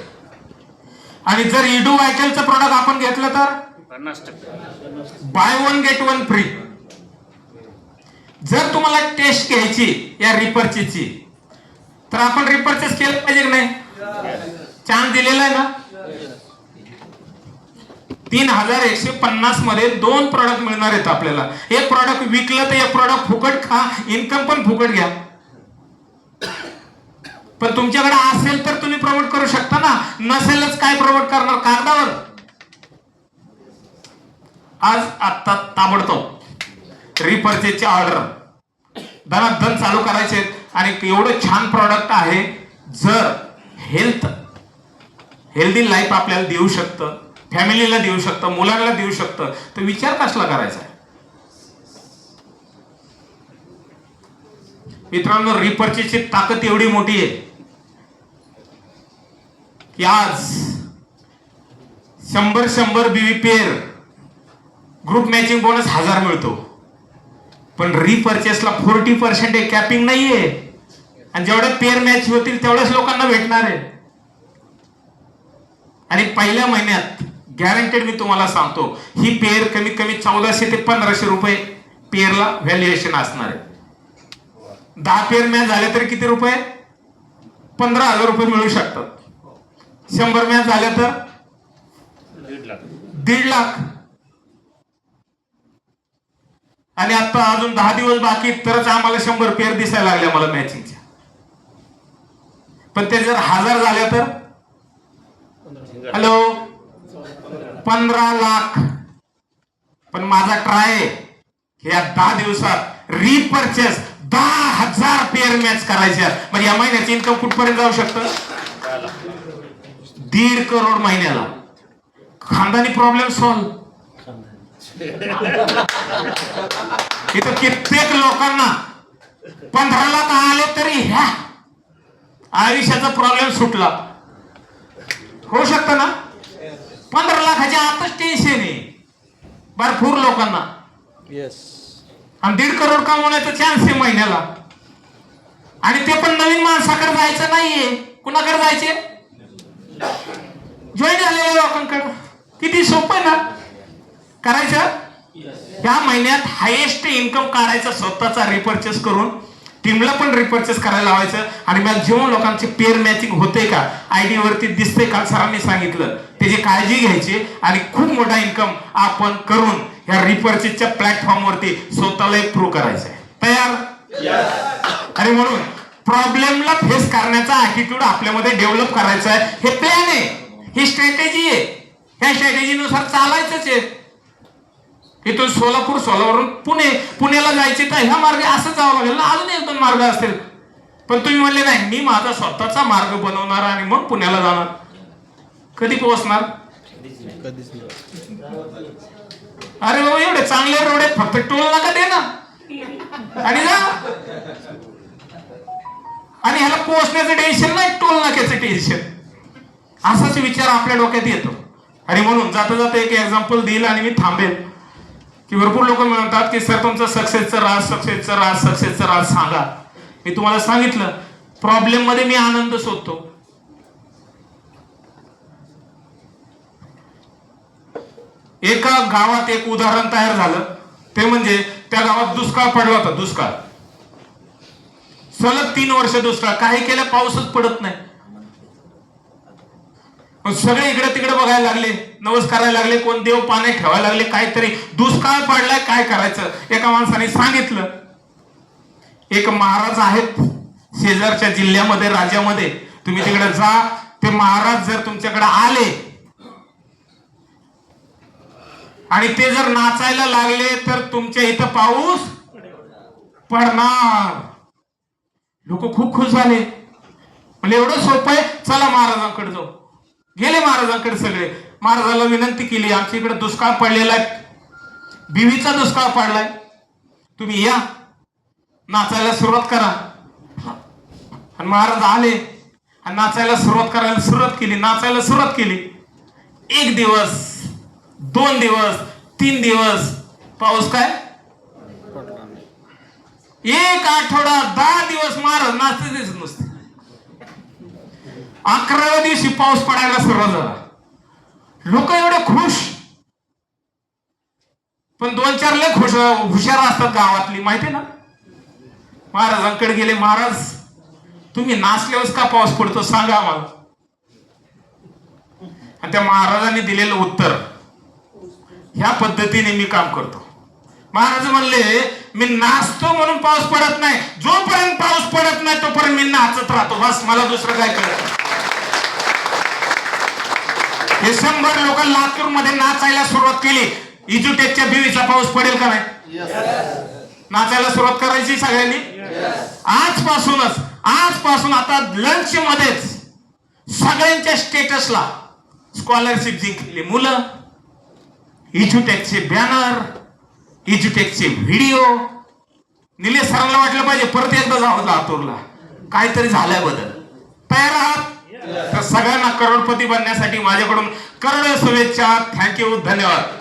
आणि जर इडू वायकलचं प्रोडक्ट आपण घेतलं तर 50%. Buy 1 get 1 free. जर तुम्हाला टेस्ट घ्यायची या रिपर्चेसची तर आपण रिपर्चेस केलं पाहिजे की नाही? चान्स दिलेला आहे ना. 3150 मध्ये 2 प्रॉडक्ट मिळणार आहेत आपल्याला. एक प्रॉडक्ट विकलं तर एक प्रॉडक्ट फुकट खा, इन्कम पण फुकट घ्या. पण तुमच्याकडे असेल तर तुम्ही प्रमोट करू शकता ना. नसेलच काय प्रमोट करणार कागदावर? आज आता ताबडतोब रिपर्चेसची ऑर्डर धनाधन चालू करायचे. आणि एवढं छान प्रॉडक्ट आहे, जर हेल्दी लाईफ आपल्याला देऊ शकतं, फॅमिलीला देऊ शकतं, मुलांना देऊ शकतं, तर विचार कसला करायचा? मित्रांनो, रिपर्चेसची ताकद एवढी मोठी आहे की आज 100 बीवी पेअर ग्रुप मॅचिंग बोनस 1000 मिळतो. पण रिपर्चेसला 40% कॅपिंग नाहीये. आणि जेवढे पेअर मॅच होतील तेवढ्याच लोकांना भेटणार आहे. आणि पहिल्या महिन्यात गॅरंटेड मी तुम्हाला सांगतो, ही पेअर कमीत कमी 1400 ते 1500 रुपये पेअरला व्हॅल्युएशन असणार आहे. 10 पेअर मॅच झाले तर किती रुपये? 15,000 रुपये मिळू शकतात. 100 मॅच झाल्या तर 1.5 लाख. आणि आता अजून 10 दिवस बाकी तरच आम्हाला 100 पेअर दिसायला लागल्या मला मॅचिंगच्या. पण ते जर 1000 झाल्या तर, हॅलो, 15 लाख. पण माझा ट्राय या 10 दिवसात रिपर्चेस 10,000 पेअर मॅच करायच्या. म्हणजे या महिन्याचं इन्कम कुठपर्यंत जाऊ शकतं? 1.5 करोड महिन्याला. खानदानी प्रॉब्लेम सॉल्व. इथं कित्येक लोकांना 15 लाख आले तरी ह्या आयुष्याचा प्रॉब्लेम सुटला. होऊ शकतं ना? 15 लाखाच्या आतच टेन्शन आहे भरपूर लोकांना. येस. आणि 1.5 करोड कमवण्याचा चान्स आहे महिन्याला. आणि ते पण नवीन माणसाकडे जायचं नाहीये. कुणाकडे जायचे? जॉईन झालेल्या लोकांकडे. किती सोपं आहे ना करायचं. या महिन्यात हायेस्ट इन्कम काढायचं स्वतःचा रिपर्चेस करून. टीमला पण रिपर्चेस करायला लावायचं. आणि मॅक्झिमम लोकांचे पेअर मॅचिंग होते का आयडी वरती दिसते का सरांनी सांगितलं त्याची काळजी घ्यायची. आणि खूप मोठा इन्कम आपण करून या रिपर्चेसच्या प्लॅटफॉर्म वरती स्वतःला एक प्रूव्ह करायचं आहे. तयार? आणि म्हणून प्रॉब्लेमला फेस करण्याचा ऍटिट्यूड आपल्यामध्ये डेव्हलप करायचा आहे. हे प्लॅन आहे, ही स्ट्रॅटेजी आहे. ह्या स्ट्रॅटेजीनुसार चालायचंच आहे. इथून सोलापूरवरून पुण्याला जायचे तर ह्या मार्गे असं जावं लागेल ना. अजून 1-2 मार्ग असतील. पण तुम्ही म्हणले नाही मी माझा स्वतःचा मार्ग बनवणार आणि मग पुण्याला जाणार. कधी पोहोचणार? कधीच नाही. अरे बाबा एवढे चांगले रोड आहेत फक्त टोल नका दे ना आणि जा. आणि ह्याला पोहोचण्याचं टेन्शन नाही, टोल नाक्याचं टेन्शन. असाच विचार आपल्या डोक्यात येतो. आणि म्हणून जाता जाता एक एक्झाम्पल देईल आणि मी थांबेल. की भरपूर लोक म्हणतात की सर तुमचं सक्सेसचं राज सांगा. मी तुम्हाला सांगितलं प्रॉब्लेम मध्ये मी आनंद शोधतो. एका गावात एक उदाहरण तयार झालं. ते म्हणजे त्या गावात दुष्काळ पडला होता. दुष्काळ सलग 3 वर्ष दुष्काळ. काही केलं पाऊसच पडत नाही. सगळे इकडे तिकडे बघायला लागले, नवस करायला लागले, कोण देव पाण्यात ठेवायला लागले. काहीतरी दुष्काळ पडलाय काय करायचं. एका माणसाने सांगितलं एक महाराज आहेत शेजारच्या जिल्ह्यामध्ये राज्यामध्ये. तुम्ही तिकडे जा. ते महाराज जर तुमच्याकडे आले आणि ते जर नाचायला लागले तर तुमच्या इथं पाऊस पडणार. लोक खूप खुश झाले. म्हणजे एवढं सोपं आहे, चला महाराजांकडे जाऊ. गेले महाराजांकडे सगळे. महाराजाला विनंती केली आमच्या इकडे दुष्काळ पडलेला आहे, बिवीचा दुष्काळ पडलाय, तुम्ही या नाचायला सुरुवात करा. आणि महाराज आले आणि नाचायला सुरुवात करायला सुरुवात केली, नाचायला सुरुवात केली. 1 दिवस 2 दिवस 3 दिवस पाऊस काय 1 आठवडा 10 दिवस महाराज नाचतेच नुसते. 11व्या दिवशी पाऊस पडायला सुरुवात झाला. लोक एवढे खुश. पण 2-4 लय हुशार असतात गावातली माहिती ना. महाराजांकडे गेले. महाराज तुम्ही नाचल्यावर का पाऊस पडतो सांगा आम्हाला. आणि त्या महाराजांनी दिलेलं उत्तर ह्या पद्धतीने मी काम करतो. महाराज म्हणले मी नाचतो म्हणून पाऊस पडत नाही. जोपर्यंत पाऊस पडत नाही तोपर्यंत मी नाचत राहतो. बस मला दुसरं काय कळत. हे 100 लोक लातूर मध्ये नाचायला सुरुवात केली. इजुटेकच्या बिवीचा पाऊस पडेल का नाही? नाचायला सुरुवात करायची सगळ्यांनी. आजपासून आता लंच मध्येच सगळ्यांच्या स्टेटसला स्कॉलरशिप जिंकलेली मुलं, इजुटेकचे बॅनर, इजुटेकचे व्हिडिओ. निलेश सरांना वाटलं पाहिजे परत एकदा जावं लातूरला, काहीतरी झालंय बदल. तयार आहात? तर सगळ्यांना करोडपती बनण्यासाठी माझ्याकडून करोडो शुभेच्छा. थँक्यू, धन्यवाद.